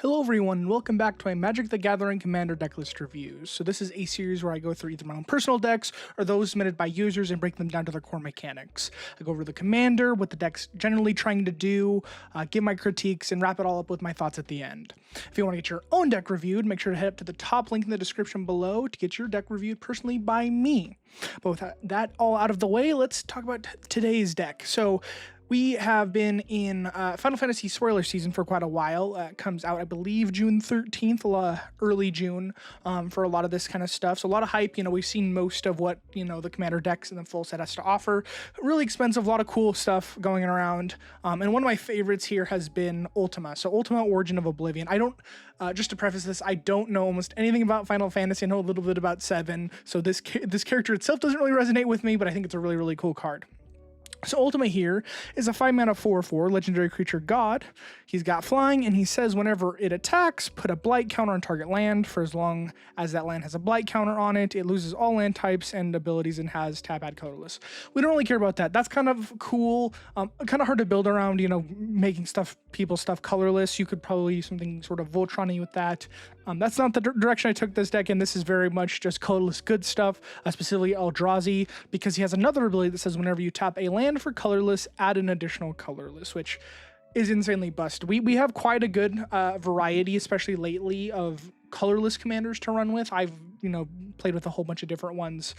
Hello everyone, and welcome back to my Magic the Gathering Commander Deck List Reviews. So this is a series where I go through either my own personal decks or those submitted by users and break them down to their core mechanics. I go over the commander, what the deck's generally trying to do, give my critiques, and wrap it all up with my thoughts at the end. If you want to get your own deck reviewed, make sure to head up to the top link in the description below to get your deck reviewed personally by me. But with that all out of the way, let's talk about today's deck. So we have been in Final Fantasy spoiler season for quite a while. It comes out, I believe, June 13th, early June, for a lot of this kind of stuff. So a lot of hype. We've seen most of what, the Commander decks and the full set has to offer. Really expensive, a lot of cool stuff going around. And one of my favorites here has been Ultima. So Ultima Origin of Oblivion. I don't, just to preface this, I don't know almost anything about Final Fantasy. I know a little bit about 7. So this character itself doesn't really resonate with me, but I think it's a really, really cool card. So Ultima here is a 5-mana 4/4 legendary creature god. He's got flying, and he says whenever it attacks, put a blight counter on target land. For as long as that land has a blight counter on it, it loses all land types and abilities and has tap, add, colorless. We don't really care about that. That's kind of cool, kind of hard to build around, making people's stuff colorless. You could probably use something sort of Voltron-y with that. That's not the direction I took this deck in. This is very much just colorless good stuff, specifically eldrazi, because he has another ability that says whenever you tap a land for colorless, add an additional colorless, which is insanely bust. We have quite a good variety, especially lately, of colorless commanders to run with. I've played with a whole bunch of different ones.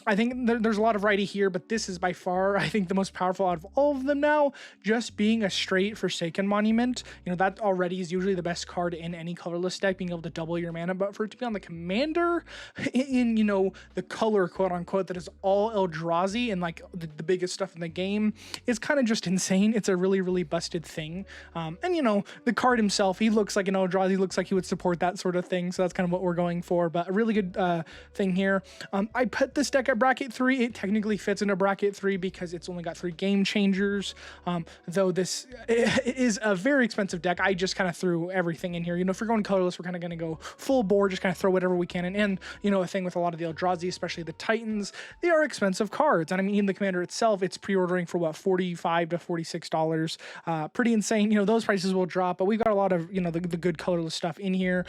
I think there's a lot of variety here, but this is by far, I think, the most powerful out of all of them now. Just being a straight Forsaken Monument, that already is usually the best card in any colorless deck, being able to double your mana. But for it to be on the commander in the color, quote unquote, that is all Eldrazi and like the biggest stuff in the game is kind of just insane. It's a really, really busted thing. And the card himself, he looks like an Eldrazi, looks like he would support that sort of thing. So that's kind of what we're going for. But a really good thing here. I put this deck at bracket 3. It technically fits into bracket 3 because it's only got 3 game changers. Though this is a very expensive deck, I just kind of threw everything in here. If we're going colorless, we're kind of going to go full board, just kind of throw whatever we can. And a thing with a lot of the Eldrazi, especially the Titans, they are expensive cards. And I mean, even the commander itself, it's pre-ordering for what, $45 to $46. Pretty insane. Those prices will drop, but we've got a lot of the good colorless stuff in here.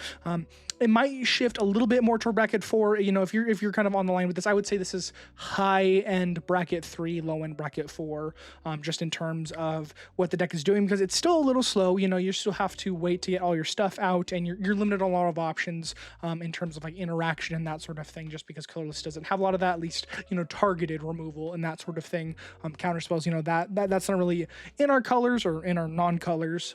It might shift a little bit more toward bracket 4. If you're kind of on the line with this, I would say this is high-end bracket 3, low-end bracket 4, just in terms of what the deck is doing, because it's still a little slow. You still have to wait to get all your stuff out, and you're limited on a lot of options in terms of like interaction and that sort of thing, just because colorless doesn't have a lot of that, at least targeted removal and that sort of thing. Counter spells, that's not really in our colors or in our non-colors.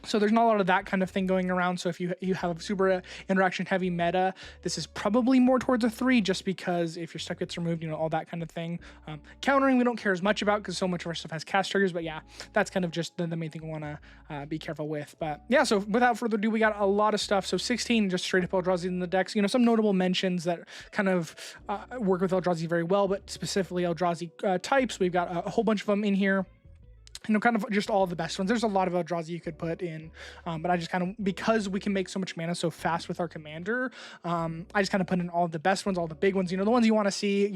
So there's not a lot of that kind of thing going around. So if you have a super interaction heavy meta, this is probably more towards a 3, just because if your stuff gets removed, all that kind of thing. Countering, we don't care as much about because so much of our stuff has cast triggers. But yeah, that's kind of just the main thing we want to be careful with. But yeah, so without further ado, we got a lot of stuff. So 16 just straight up Eldrazi in the decks. Some notable mentions that kind of work with Eldrazi very well, but specifically Eldrazi types. We've got a whole bunch of them in here. Kind of just all the best ones. There's a lot of Eldrazi you could put in, but I just kind of, because we can make so much mana so fast with our commander, I just kind of put in all the best ones, all the big ones, the ones you want to see,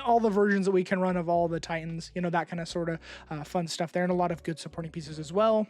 all the versions that we can run of all the Titans, that kind of sort of fun stuff there, and a lot of good supporting pieces as well.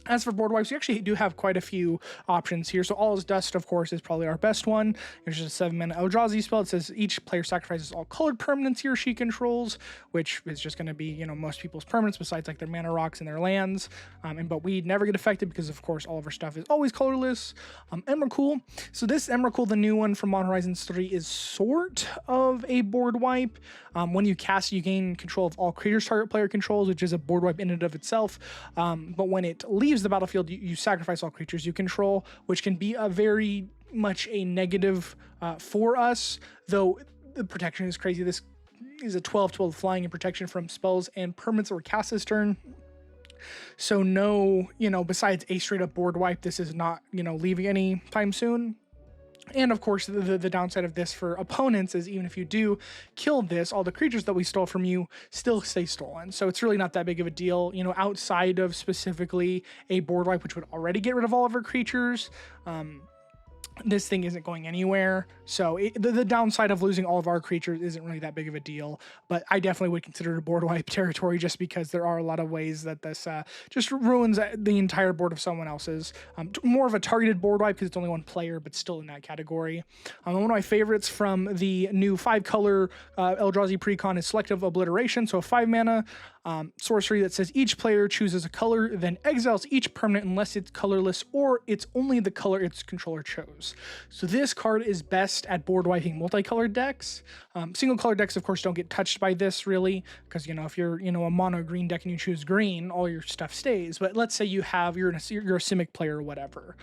As for board wipes, we actually do have quite a few options here. So All is Dust, of course, is probably our best one. There's just a 7-mana Eldrazi spell. It says each player sacrifices all colored permanents he or she controls, which is just going to be, most people's permanents besides like their mana rocks and their lands. But we never get affected because, of course, all of our stuff is always colorless. Emrakul. So this Emrakul, the new one from Modern Horizons 3, is sort of a board wipe. When you cast, you gain control of all creatures target player controls, which is a board wipe in and of itself. But when it leaves the battlefield, you sacrifice all creatures you control, which can be a very much a negative for us, though the protection is crazy. This is a 12/12 flying and protection from spells and permanents or cast this turn. So no, besides a straight up board wipe, this is not, leaving any time soon. And of course, the downside of this for opponents is even if you do kill this, all the creatures that we stole from you still stay stolen. So it's really not that big of a deal, outside of specifically a board wipe, which would already get rid of all of our creatures. this thing isn't going anywhere. So the downside of losing all of our creatures isn't really that big of a deal, but I definitely would consider it a board wipe territory just because there are a lot of ways that this just ruins the entire board of someone else's. More of a targeted board wipe because it's only one player, but still in that category. One of my favorites from the new 5-color Eldrazi Precon is Selective Obliteration. So a 5-mana sorcery that says each player chooses a color, then exiles each permanent unless it's colorless or it's only the color its controller chose. So this card is best at board wiping multicolored decks. Single color decks, of course, don't get touched by this really, because if you're a mono green deck and you choose green, all your stuff stays. But let's say you're a Simic player or whatever.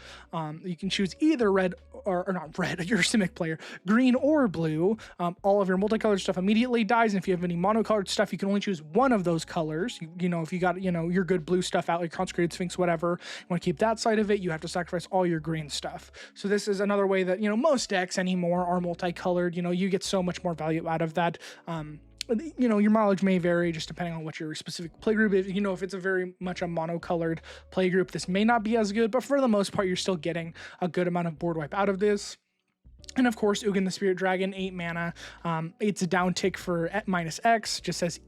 You can choose either red or not red. You're a Simic player, green or blue. All of your multicolored stuff immediately dies, and if you have any monocolored stuff, you can only choose one of those colors. If you got your good blue stuff out, like Consecrated Sphinx, whatever, you want to keep that side of it, you have to sacrifice all your green stuff. So this is another way that most decks anymore are multicolored. You get so much more value out of that. Your mileage may vary just depending on what your specific playgroup is. If it's a very much a monocolored playgroup, this may not be as good, but for the most part, you're still getting a good amount of board wipe out of this. And of course, Ugin the Spirit Dragon, 8 mana. It's a down tick for -X, just says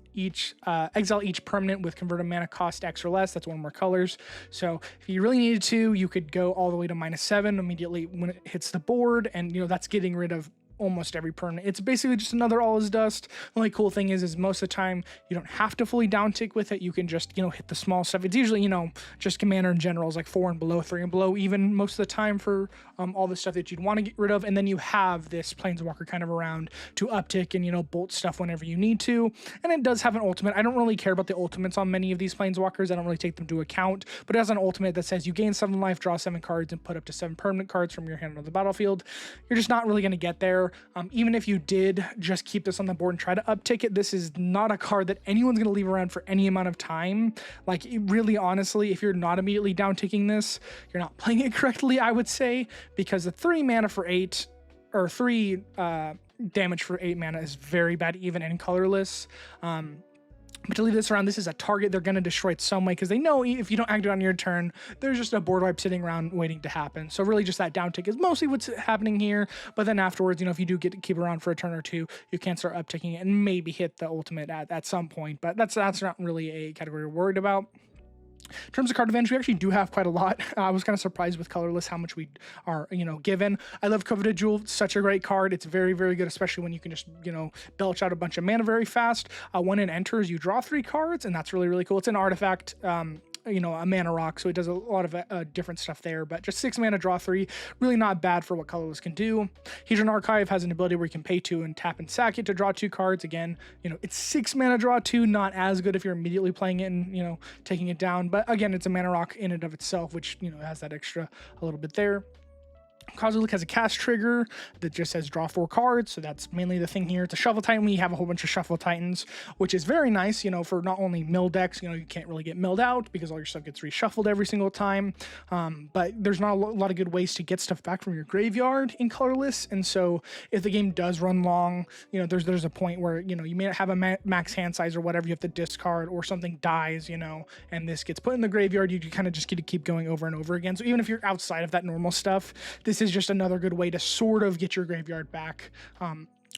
exile each permanent with converted mana cost X or less. That's one more colors. So if you really needed to, you could go all the way to -7 immediately when it hits the board, and that's getting rid of almost every permanent. It's basically just another All Is Dust. The only cool thing is most of the time you don't have to fully down tick with it. You can just hit the small stuff. It's usually just commander and generals like 4 and below, 3 and below even most of the time for all the stuff that you'd want to get rid of. And then you have this Planeswalker kind of around to uptick and bolt stuff whenever you need to. And it does have an ultimate. I don't really care about the ultimates on many of these Planeswalkers. I don't really take them to account, but it has an ultimate that says you gain 7 life, draw 7 cards, and put up to 7 permanent cards from your hand on the battlefield. You're just not really going to get there. Even if you did just keep this on the board and try to uptick it, this is not a card that anyone's going to leave around for any amount of time. Like, really, honestly, if you're not immediately down ticking this, you're not playing it correctly, I would say, because the 3 mana for 8, or 3 damage for 8 mana is very bad, even in colorless. But to leave this around, this is a target they're going to destroy it some way, because they know if you don't act it on your turn, there's just a board wipe sitting around waiting to happen. So really just that down tick is mostly what's happening here. But then afterwards, if you do get to keep it around for a turn or two, you can start upticking it and maybe hit the ultimate at some point. But that's not really a category we're worried about. In terms of card advantage, we actually do have quite a lot. I was kind of surprised with colorless how much we are, given. I love Coveted Jewel. It's such a great card. It's very, very good, especially when you can just, belch out a bunch of mana very fast. When it enters, you draw 3 cards, and that's really, really cool. It's an artifact. A mana rock, so it does a lot of different stuff there, but just 6 mana, draw 3, really not bad for what colorless can do. Hedron Archive has an ability where you can pay 2 and tap and sack it to draw 2 cards. Again, it's 6 mana, draw 2, not as good if you're immediately playing it and taking it down, but again, it's a mana rock in and of itself, which has that extra a little bit there. Kozilek has a cast trigger that just says draw 4 cards, so that's mainly the thing here. It's a Shuffle Titan. We have a whole bunch of Shuffle Titans, which is very nice, for not only mill decks, you can't really get milled out because all your stuff gets reshuffled every single time, but there's not a lot of good ways to get stuff back from your graveyard in colorless, and so if the game does run long, there's a point where, you may not have a max hand size or whatever, you have to discard, or something dies, and this gets put in the graveyard, you kind of just get to keep going over and over again. So even if you're outside of that normal stuff, this is just another good way to sort of get your graveyard back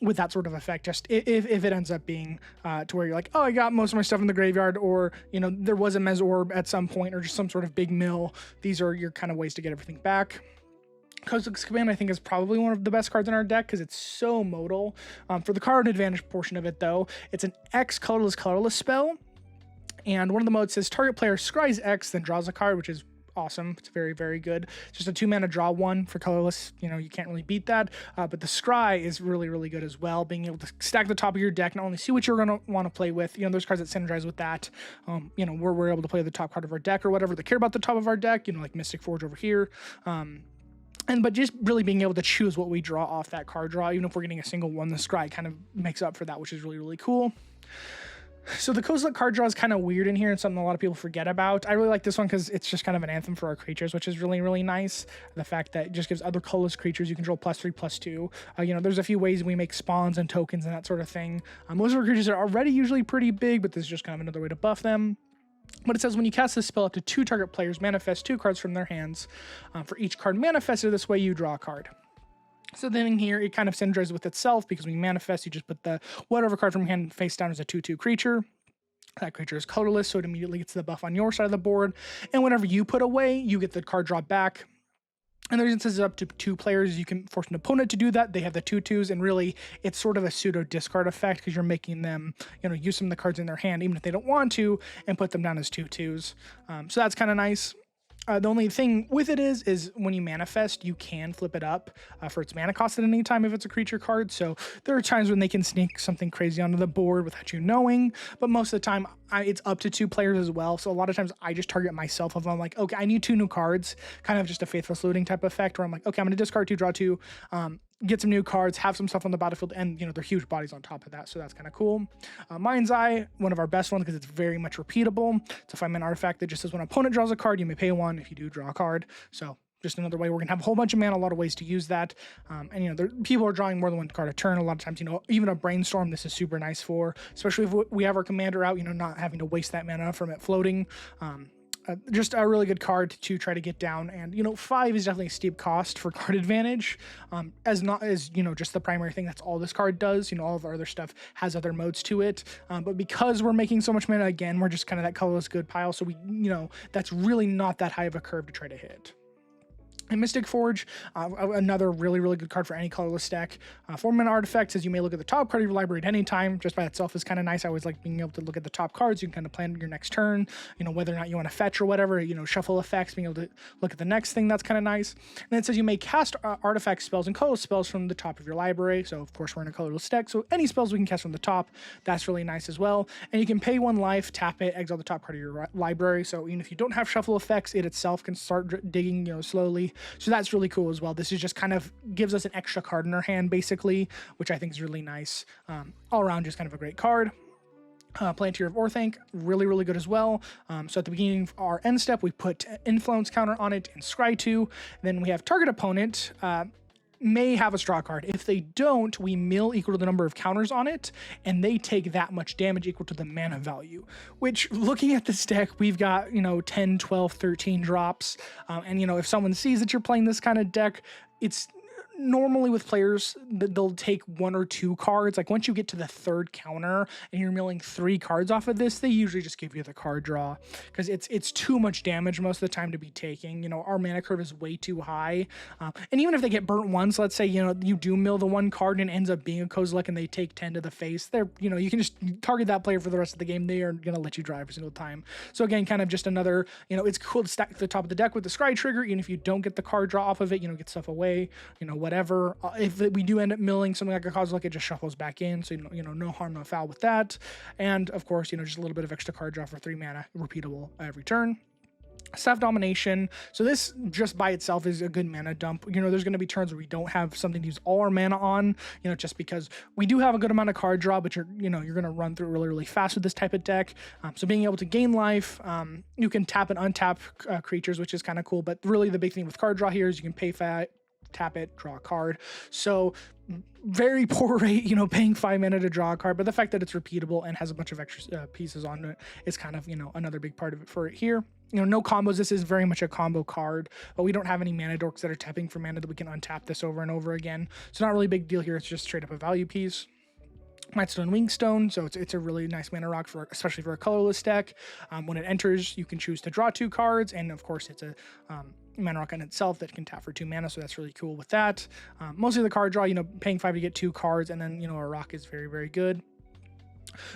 with that sort of effect, just if it ends up being to where you're like, oh, I got most of my stuff in the graveyard, or there was a Mez Orb at some point, or just some sort of big mill. These are your kind of ways to get everything back. Kozilek's Command, I think, is probably one of the best cards in our deck because it's so modal. For the card advantage portion of it, though, it's an X colorless spell, and one of the modes says target player scries X, then draws a card, which is awesome. It's very, very good. It's just a 2 mana draw 1 for colorless. You can't really beat that. But the scry is really, really good as well. Being able to stack the top of your deck, not only see what you're going to want to play with, there's cards that synergize with that. We're able to play the top card of our deck or whatever that care about the top of our deck, like Mystic Forge over here. But just really being able to choose what we draw off that card draw, even if we're getting a single one, the scry kind of makes up for that, which is really, really cool. So the Kozilek card draw is kind of weird in here and something a lot of people forget about. I really like this one because it's just kind of an anthem for our creatures, which is really, really nice. The fact that it just gives other colorless creatures you control +3/+2. There's a few ways we make spawns and tokens and that sort of thing. Most of our creatures are already usually pretty big, but this is just kind of another way to buff them. But it says when you cast this spell, up to 2 target players manifest 2 cards from their hands. For each card manifested this way, you draw a card. So then here, it kind of synergizes with itself, because when you manifest, you just put the whatever card from your hand face down as a 2/2 creature. That creature is colorless, so it immediately gets the buff on your side of the board. And whenever you put away, you get the card draw back. And the reason it says up to 2 players, you can force an opponent to do that. They have the 2/2s, and really, it's sort of a pseudo discard effect, because you're making them, use some of the cards in their hand, even if they don't want to, and put them down as 2/2s. So that's kind of nice. The only thing with it is when you manifest, you can flip it up for its mana cost at any time if it's a creature card. So there are times when they can sneak something crazy onto the board without you knowing, but most of the time it's up to 2 players as well. So a lot of times I just target myself if I'm like, okay, I need 2 new cards, kind of just a faithless looting type effect, where I'm like, okay, I'm going to discard 2, draw 2, get some new cards, have some stuff on the battlefield, and they're huge bodies on top of that, so that's kind of cool. Mind's Eye, one of our best ones because it's very much repeatable. It's a 5-mana artifact that just says when an opponent draws a card, you may pay 1. If you do, draw a card. So just another way we're gonna have a whole bunch of mana, a lot of ways to use that. People are drawing more than 1 card a turn. A lot of times, even a Brainstorm, this is super nice for, especially if we have our commander out, not having to waste that mana from it floating. Just a really good card to try to get down, and 5 is definitely a steep cost for card advantage, as not as just the primary thing. That's all this card does. All of our other stuff has other modes to it, but because we're making so much mana, again, we're just kind of that colorless good pile, so we that's really not that high of a curve to try to hit. And Mystic Forge, another really, really good card for any colorless deck. 4-mana artifact says you may look at the top card of your library at any time. Just by itself is kind of nice. I always like being able to look at the top cards. You can kind of plan your next turn, whether or not you want to fetch or whatever, shuffle effects, being able to look at the next thing. That's kind of nice. And then it says you may cast artifact spells and colorless spells from the top of your library. So, of course, we're in a colorless deck, so any spells we can cast from the top, that's really nice as well. And you can pay 1 life, tap it, exile the top card of your library. So even if you don't have shuffle effects, it itself can start digging, slowly. So that's really cool as well. This is just kind of gives us an extra card in our hand, basically, which I think is really nice. All around, just kind of a great card. Plantier of Orthanc, really, really good as well. So at the beginning of our end step, we put Influence counter on it and Scry 2. Then we have target opponent may have a draw card. If they don't, we mill equal to the number of counters on it, and they take that much damage equal to the mana value, which, looking at this deck, we've got, 10, 12, 13 drops. And, if someone sees that you're playing this kind of deck, it's normally with players that they'll take 1 or 2 cards. Like once you get to the 3rd counter and you're milling 3 cards off of this, they usually just give you the card draw, because it's too much damage most of the time to be taking. Our mana curve is way too high, and even if they get burnt once, let's say you do mill the 1 card and it ends up being a Kozilek and they take 10 to the face, they're you can just target that player for the rest of the game. They are gonna let you draw every single time. So again, kind of just another, it's cool to stack the top of the deck with the Scry trigger, even if you don't get the card draw off of it, get stuff away, whatever. If we do end up milling something like a Kozilek, it just shuffles back in, so no harm, no foul with that. And of course, just a little bit of extra card draw for 3 mana, repeatable every turn. Staff Domination. So this just by itself is a good mana dump. There's going to be turns where we don't have something to use all our mana on, just because we do have a good amount of card draw, but you're going to run through really, really fast with this type of deck. So being able to gain life, you can tap and untap creatures, which is kind of cool. But really the big thing with card draw here is you can pay fat, tap it, draw a card. So very poor rate, paying 5 mana to draw a card, but the fact that it's repeatable and has a bunch of extra pieces on it is kind of, another big part of it for it here. No combos. This is very much a combo card, but we don't have any mana dorks that are tapping for mana that we can untap this over and over again. So not really a big deal here. It's just straight up a value piece. Mightstone Wingstone, so it's a really nice mana rock, especially for a colorless deck. When it enters, you can choose to draw 2 cards, and of course it's a mana rock in itself that can tap for 2 mana, so that's really cool with that. Mostly the card draw, paying 5 to get 2 cards, and then a rock is very, very good.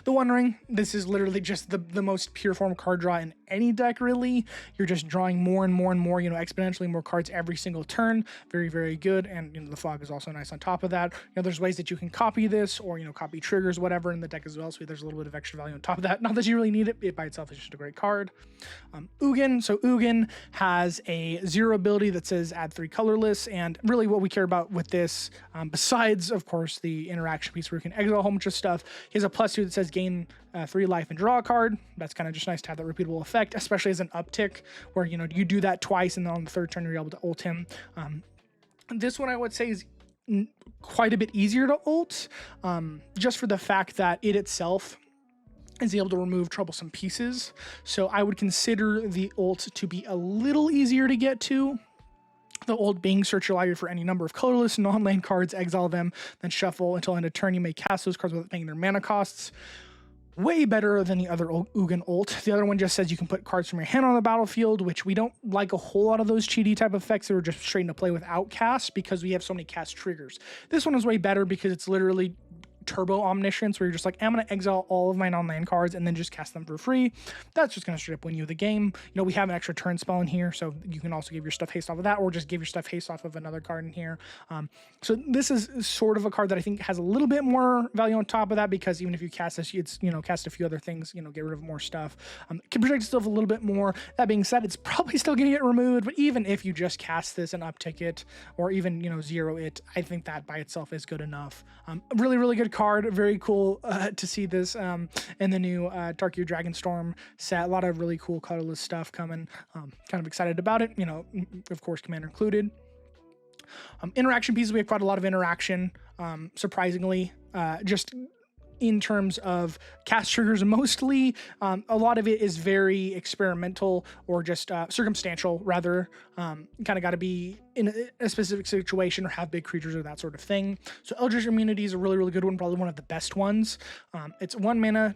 The One Ring, this is literally just the most pure form of card draw in any deck, really. You're just drawing more and more and more, exponentially more cards every single turn. Very, very good. And, the Fog is also nice on top of that. There's ways that you can copy this or, copy triggers, whatever, in the deck as well. So there's a little bit of extra value on top of that. Not that you really need it. It by itself is just a great card. Ugin. So Ugin has a 0 ability that says add 3 colorless. And really what we care about with this, besides, of course, the interaction piece where you can exile a whole bunch of stuff, he has a +2 that says gain 3 life and draw a card. That's kind of just nice to have that repeatable effect, especially as an uptick where, you do that twice and then on the 3rd turn you're able to ult him. This one I would say is quite a bit easier to ult, just for the fact that it itself is able to remove troublesome pieces. So I would consider the ult to be a little easier to get to. The ult being search your library for any number of colorless non-land cards, exile them, then shuffle until end of turn. You may cast those cards without paying their mana costs. Way better than the other Ugin ult. The other one just says you can put cards from your hand on the battlefield, which we don't like a whole lot of those cheaty type effects that are just straight into play without cast because we have so many cast triggers. This one is way better because it's literally turbo omniscience, where you're just like, I'm going to exile all of my non-land cards and then just cast them for free. That's just going to straight up win you the game. You know, we have an extra turn spell in here, so you can also give your stuff haste off of that, or just give your stuff haste off of another card in here. So this is sort of a card that I think has a little bit more value on top of that, because even if you cast this, it's, you know, cast a few other things, you know, get rid of more stuff. Can protect itself a little bit more. That being said, it's probably still going to get removed, but even if you just cast this and uptick it, or even, you know, zero it, I think that by itself is good enough. Really, really good card. Very cool to see this in the new Dark Year Dragonstorm set. A lot of really cool colorless stuff coming. Kind of excited about it. You know, of course, Commander included. Interaction pieces, we have quite a lot of interaction, surprisingly. Just in terms of cast triggers, mostly a lot of it is very experimental or just circumstantial, rather. Kind of got to be in a specific situation or have big creatures or that sort of thing. So Eldritch Immunity is a really, really good one, probably one of the best ones. It's 1 mana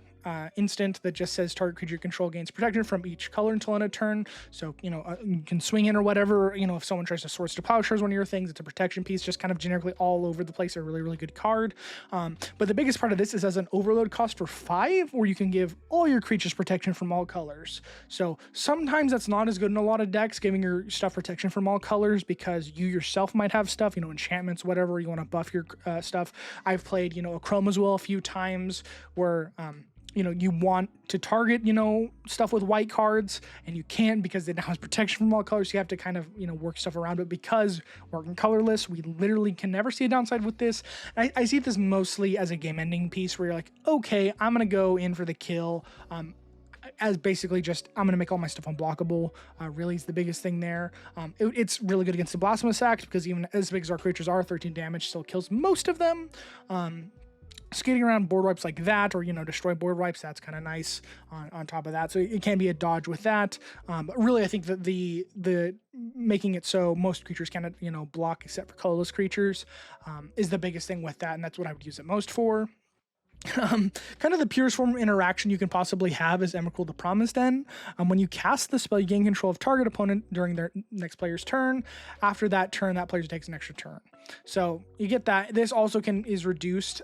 instant that just says target creature you control gains protection from each color until end of turn. So, you know, you can swing in or whatever. You know, if someone tries to Swords to Plowshares, one of your things, it's a protection piece, just kind of generically all over the place. A really, really good card. But the biggest part of this is as an overload cost for 5, where you can give all your creatures protection from all colors. So sometimes that's not as good in a lot of decks, giving your stuff protection from all colors, because you yourself might have stuff, you know, enchantments, whatever, you want to buff your stuff. I've played, you know, a Chrome as well a few times where, you know, you want to target, you know, stuff with white cards, and you can't because it now has protection from all colors. So you have to kind of, you know, work stuff around it. Because working colorless, we literally can never see a downside with this. I see this mostly as a game ending piece where you're like, okay, I'm going to go in for the kill. As basically just, I'm going to make all my stuff unblockable, really is the biggest thing there. It's really good against the Blasphemous Act, because even as big as our creatures are, 13 damage still kills most of them. Skating around board wipes like that, or, you know, destroy board wipes, that's kind of nice on top of that. So it can be a dodge with that. But really, I think that the making it so most creatures cannot, you know, block except for colorless creatures is the biggest thing with that, and that's what I would use it most for. Kind of the purest form of interaction you can possibly have is Emrakul the Promised End. When you cast the spell, you gain control of target opponent during their next player's turn. After that turn, that player takes an extra turn. So you get that. This also is reduced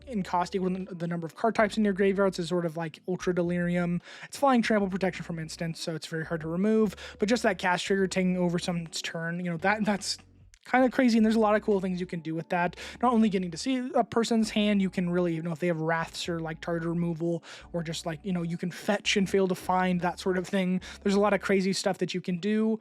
in cost equal to the number of card types in your graveyards. Is sort of like Ultra Delirium. It's flying, trample, protection from instants, so it's very hard to remove. But just that cast trigger taking over someone's turn, you know, that's kind of crazy, and there's a lot of cool things you can do with that. Not only getting to see a person's hand, you can really, you know, if they have wraths or like target removal, or just like, you know, you can fetch and fail to find, that sort of thing. There's a lot of crazy stuff that you can do,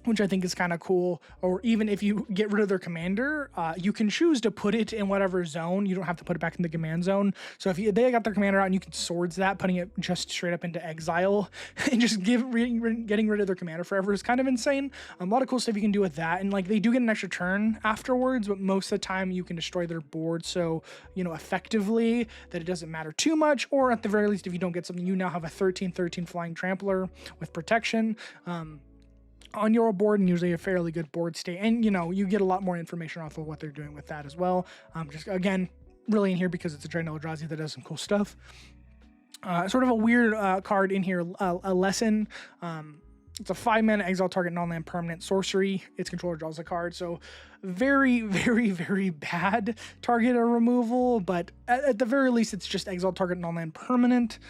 which I think is kind of cool. Or even if you get rid of their commander, you can choose to put it in whatever zone. You don't have to put it back in the command zone. So if they got their commander out, and you can swords that, putting it just straight up into exile and just getting rid of their commander forever is kind of insane. A lot of cool stuff you can do with that. And like, they do get an extra turn afterwards, but most of the time you can destroy their board, so, you know, effectively that it doesn't matter too much. Or at the very least, if you don't get something, you now have a 13/13 flying trampler with protection on your board, and usually a fairly good board state, and, you know, you get a lot more information off of what they're doing with that as well. Just again, really in here because it's a giant eldrazi that does some cool stuff. Sort of a weird card in here, a lesson. It's a 5-mana exile target non-land permanent sorcery. Its controller draws a card, so very, very, very bad target or removal, but at the very least, it's just exile target non-land permanent.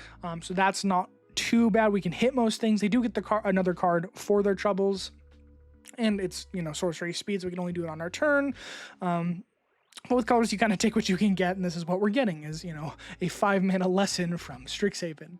So that's not too bad. We can hit most things. They do get another card for their troubles, and it's, you know, sorcery speed, so we can only do it on our turn. But with colors, you kind of take what you can get, and this is what we're getting, is, you know, a 5-mana lesson from Strixhaven.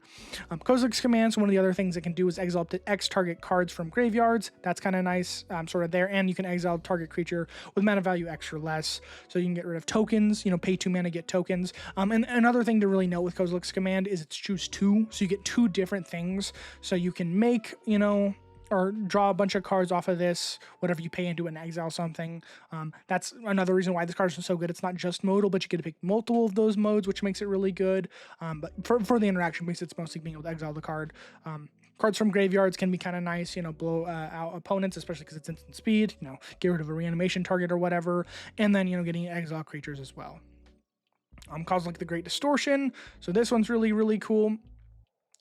Kozilek's Command, so one of the other things it can do is exile up to X target cards from graveyards. That's kind of nice, sort of there. And you can exile target creature with mana value X or less. So you can get rid of tokens, you know, pay 2 mana, get tokens. And another thing to really note with Kozilek's Command is it's choose 2, so you get 2 different things. So you can make, you know, or draw a bunch of cards off of this, whatever you pay into it and exile something. That's another reason why this card is so good. It's not just modal, but you get to pick multiple of those modes, which makes it really good. But for the interaction piece, it's mostly being able to exile the card. Cards from graveyards can be kind of nice, blow out opponents, especially because it's instant speed, get rid of a reanimation target or whatever, and then, getting exile creatures as well. Cosmic the Great Distortion. So this one's really, really cool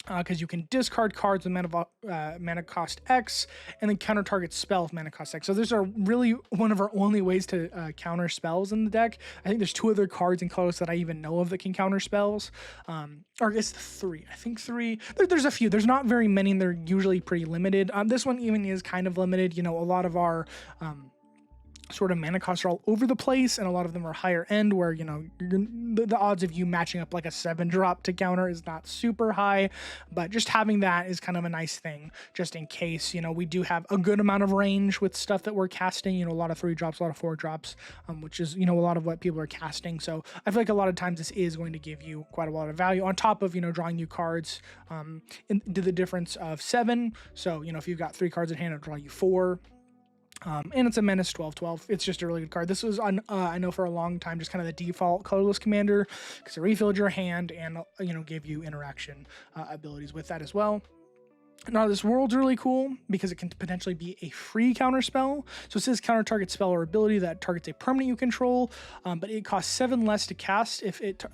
because you can discard cards with mana cost X and then counter target spell with mana cost X. So these are really one of our only ways to counter spells in the deck. I think there's 2 other cards in colorless that I even know of that can counter spells. Or I guess 3. I think 3. There's a few. There's not very many, and they're usually pretty limited. This one even is kind of limited. A lot of our sort of mana costs are all over the place, and a lot of them are higher end where the odds of you matching up like a 7-drop to counter is not super high, but just having that is kind of a nice thing just in case. We do have a good amount of range with stuff that we're casting, a lot of 3-drops, a lot of 4-drops, which is a lot of what people are casting. So I feel like a lot of times this is going to give you quite a lot of value on top of drawing new cards into the difference of 7. So if you've got 3 cards in hand, it'll draw you 4. And it's a menace 12/12. It's just a really good card. This was on I know for a long time just kind of the default colorless commander because it refilled your hand and gave you interaction abilities with that as well. Now this world's really cool because it can potentially be a free counter spell. So it says counter target spell or ability that targets a permanent you control, but it costs 7 less to cast if it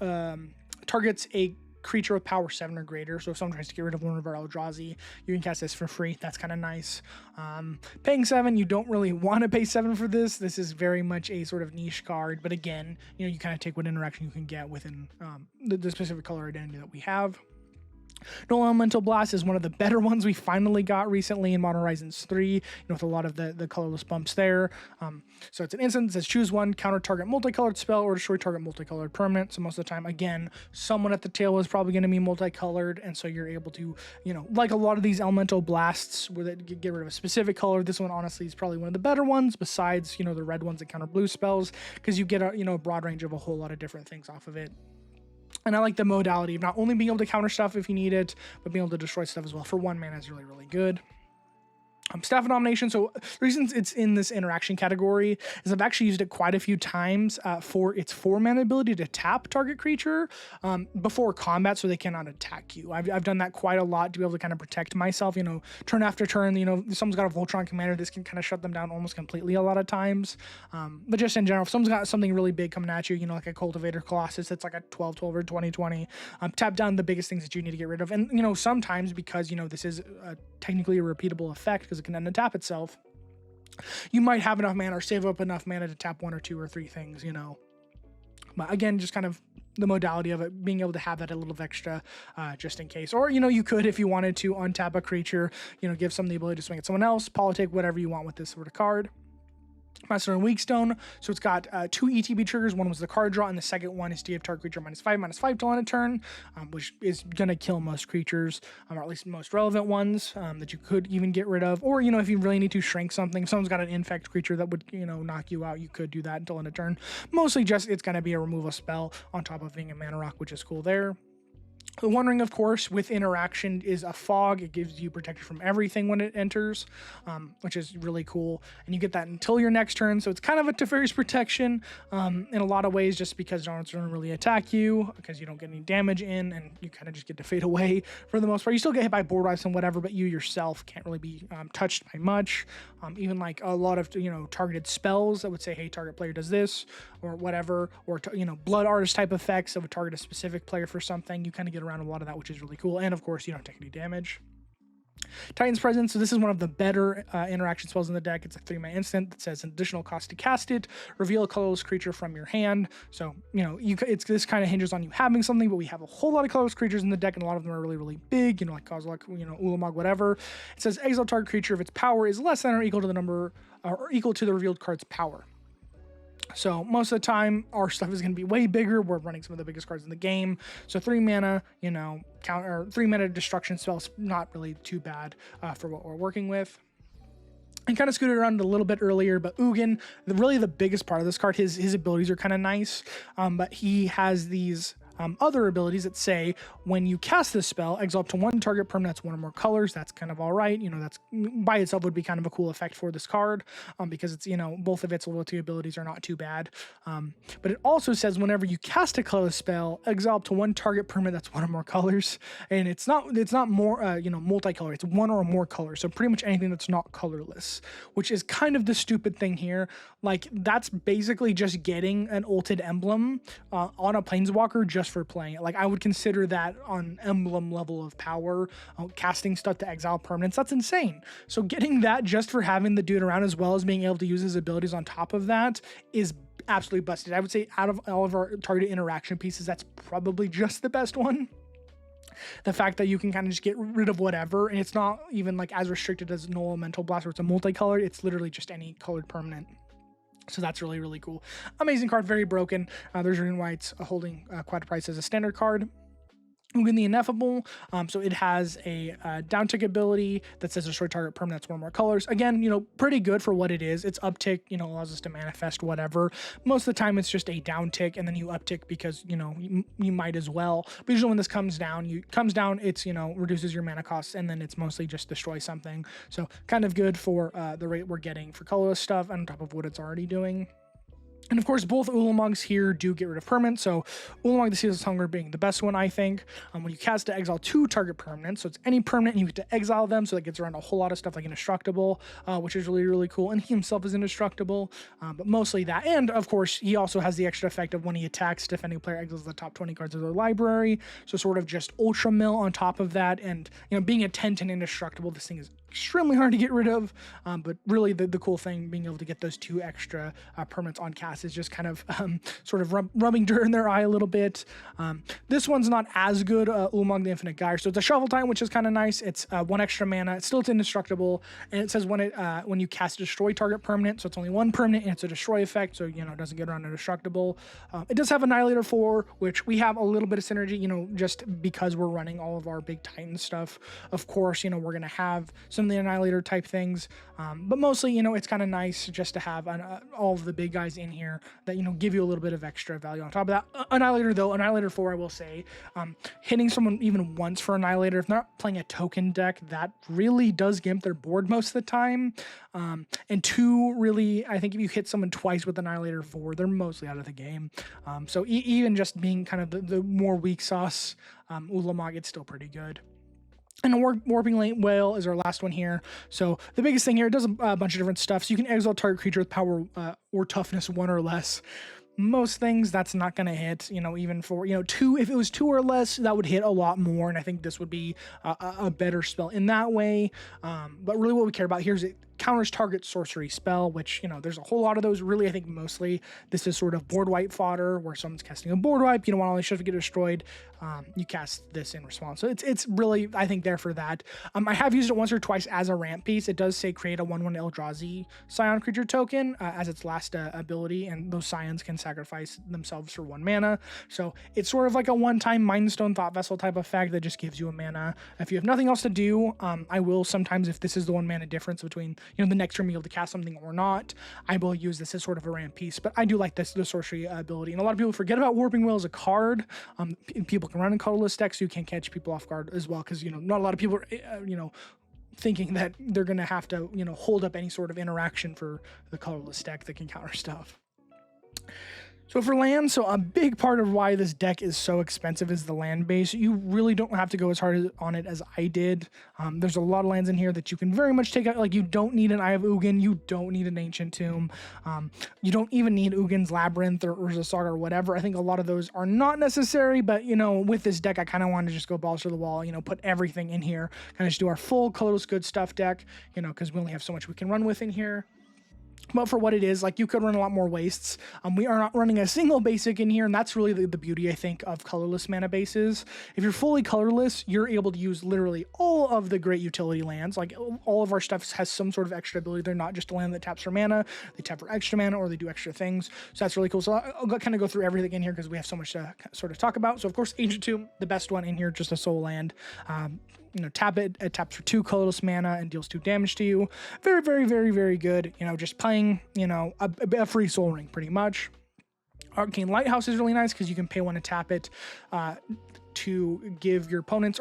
targets a creature with power 7 or greater. So if someone tries to get rid of one of our eldrazi, you can cast this for free. That's kind of nice. Paying 7, you don't really want to pay 7 for this. This is very much a sort of niche card, but again, you kind of take what interaction you can get within the specific color identity that we have. Null Elemental Blast is one of the better ones we finally got recently in Modern Horizons 3, with a lot of the colorless bumps there. So it's an instant that says choose one, counter target multicolored spell, or destroy target multicolored permanent. So most of the time, again, someone at the tail is probably going to be multicolored, and so you're able to, like a lot of these Elemental Blasts where they get rid of a specific color, this one honestly is probably one of the better ones besides, the red ones that counter blue spells, because you get a broad range of a whole lot of different things off of it. And I like the modality of not only being able to counter stuff if you need it, but being able to destroy stuff as well. For 1 mana is really, really good. Staff of Domination. So the reason it's in this interaction category is I've actually used it quite a few times for its 4-mana ability to tap target creature before combat so they cannot attack you. I've done that quite a lot to be able to kind of protect myself, turn after turn. If someone's got a Voltron commander, this can kind of shut them down almost completely a lot of times. But just in general, if someone's got something really big coming at you, like a Cultivator Colossus that's like a 12/12 or 20/20, tap down the biggest things that you need to get rid of. And sometimes because this is technically a repeatable effect because it can untap itself, you might have enough mana or save up enough mana to tap 1 or 2 or 3 things, But again, just kind of the modality of it, being able to have that a little extra just in case. Or, you could, if you wanted to, untap a creature, give some the ability to swing at someone else, politic, whatever you want with this sort of card. Master and Weakstone. So it's got 2 ETB triggers. One was the card draw, and the second one is to give target creature -5/-5 till end of turn, which is going to kill most creatures, or at least most relevant ones that you could even get rid of. Or, if you really need to shrink something, if someone's got an infect creature that would, knock you out, you could do that until end of turn. Mostly just it's going to be a removal spell on top of being a mana rock, which is cool there. The One Ring, of course, with interaction is a fog. It gives you protection from everything when it enters, which is really cool. And you get that until your next turn. So it's kind of a Teferi's protection in a lot of ways, just because no one's going to really attack you, because you don't get any damage in, and you kind of just get to fade away for the most part. You still get hit by board wipes and whatever, but you yourself can't really be touched by much. Even like a lot of targeted spells that would say, hey, target player does this or whatever, or blood artist type effects that would target a specific player for something. You kind of get around a lot of that, which is really cool. And of course, you don't take any damage. Titan's Presence. So this is one of the better interaction spells in the deck. It's a 3-mana instant that says an additional cost to cast it. Reveal a colorless creature from your hand. So this kind of hinges on you having something, but we have a whole lot of colorless creatures in the deck, and a lot of them are really, really big. Like Kozilek, Ulamog, whatever. It says exile target creature if its power is less than or equal to the number or equal to the revealed card's power. So most of the time, our stuff is going to be way bigger. We're running some of the biggest cards in the game. So 3 mana, counter 3 mana destruction spells, not really too bad for what we're working with. And kind of scooted around a little bit earlier, but Ugin, really the biggest part of this card, his abilities are kind of nice, but he has these other abilities that say when you cast this spell, exile up to one target permanent that's one or more colors. That's kind of all right. That's by itself would be kind of a cool effect for this card, because it's, both of its loyalty abilities are not too bad. But it also says whenever you cast a colorless spell, exile up to one target permanent that's one or more colors. And it's not more, multicolor. It's one or more colors. So pretty much anything that's not colorless, which is kind of the stupid thing here. Like, that's basically just getting an ulted emblem on a planeswalker just for playing it. Like, I would consider that on emblem level of power, casting stuff to exile permanents. That's insane. So getting that just for having the dude around, as well as being able to use his abilities on top of that, is absolutely busted. I would say out of all of our targeted interaction pieces, that's probably just the best one. The fact that you can kind of just get rid of whatever, and it's not even like as restricted as Null Elemental Blast, where it's a multicolored. It's literally just any colored permanent. So that's really, really cool. Amazing card, very broken. There's a reason why it's holding quite a price as a standard card. Ugin the Ineffable, so it has a downtick ability that says destroy target permanent that's one or more colors. Again, pretty good for what it is. It's uptick, allows us to manifest whatever. Most of the time it's just a downtick, and then you uptick because, you might as well. But usually when this comes down, it's, reduces your mana costs, and then it's mostly just destroy something. So kind of good for the rate we're getting for colorless stuff on top of what it's already doing. And of course, both Ulamogs here do get rid of permanents. So Ulamog the Ceaseless Hunger being the best one, I think. When you cast to exile two target permanents, so it's any permanent and you get to exile them, so that gets around a whole lot of stuff like Indestructible, which is really, really cool. And he himself is indestructible, but mostly that. And of course, he also has the extra effect of when he attacks, defending player exiles the top 20 cards of their library. So sort of just Ultra Mill on top of that. And being a 10/10 indestructible, this thing is extremely hard to get rid of, but really the cool thing being able to get those two extra permanents on cast is just kind of sort of rubbing dirt in their eye a little bit. This one's not as good, Ulamog the Infinite Gyre, so it's a shuffle time, which is kind of nice. It's 1 extra mana. It's indestructible, and it says when you cast destroy target permanent, so it's only 1 permanent and it's a destroy effect, so it doesn't get around indestructible. It does have Annihilator 4, which we have a little bit of synergy, just because we're running all of our big Titan stuff. Of course, we're gonna have some of the Annihilator type things, but mostly it's kind of nice just to have all of the big guys in here that give you a little bit of extra value on top of that. Annihilator 4, I will say, hitting someone even once for Annihilator, if they're not playing a token deck, that really does gimp their board most of the time. And 2, really, I think if you hit someone twice with Annihilator 4, they're mostly out of the game. So even just being kind of the more weak sauce Ulamog, it's still pretty good. And a Warping Whale is our last one here. So the biggest thing here, it does a bunch of different stuff. So you can exile target creature with power or toughness 1 or less. Most things that's not going to hit, even for, 2, if it was 2 or less, that would hit a lot more. And I think this would be a better spell in that way. But really what we care about here is it counters target sorcery spell, which, there's a whole lot of those. Really, I think mostly this is sort of board wipe fodder where someone's casting a board wipe. You don't want all these ships to get destroyed. You cast this in response. So it's really, I think, there for that. I have used it once or twice as a ramp piece. It does say create a 1/1 Eldrazi Scion creature token as its last ability, and those Scions can sacrifice themselves for 1 mana. So it's sort of like a one-time Mindstone Thought Vessel type effect that just gives you a mana. If you have nothing else to do, I will sometimes, if this is the 1 mana difference between the next turn being able to cast something or not, I will use this as sort of a ramp piece. But I do like the sorcery ability, and a lot of people forget about Warping Whale as a card. People can run in colorless decks, so you can catch people off guard as well, because not a lot of people are thinking that they're gonna have to hold up any sort of interaction for the colorless deck that can counter stuff. So for land, so a big part of why this deck is so expensive is the land base. You really don't have to go as hard on it as I did. There's a lot of lands in here that you can very much take out. Like, you don't need an Eye of Ugin, you don't need an Ancient Tomb, you don't even need Ugin's Labyrinth or Urza's Saga or whatever. I think a lot of those are not necessary, but with this deck, I kind of wanted to just go balls to the wall, put everything in here, kind of just do our full colorless good stuff deck, because we only have so much we can run with in here. But for what it is, like, you could run a lot more wastes. We are not running a single basic in here, and that's really the beauty, I think, of colorless mana bases. If you're fully colorless, you're able to use literally all of the great utility lands. Like, all of our stuff has some sort of extra ability. They're not just a land that taps for mana. They tap for extra mana, or they do extra things. So that's really cool. So I'll kind of go through everything in here because we have so much to sort of talk about. So, of course, Ancient Tomb, the best one in here, just a soul land. Tap it taps for 2 colorless mana and deals 2 damage to you. Very, very, very, very good. Just playing, a free Soul Ring pretty much. Arcane Lighthouse is really nice because you can pay 1 to tap it to give your opponents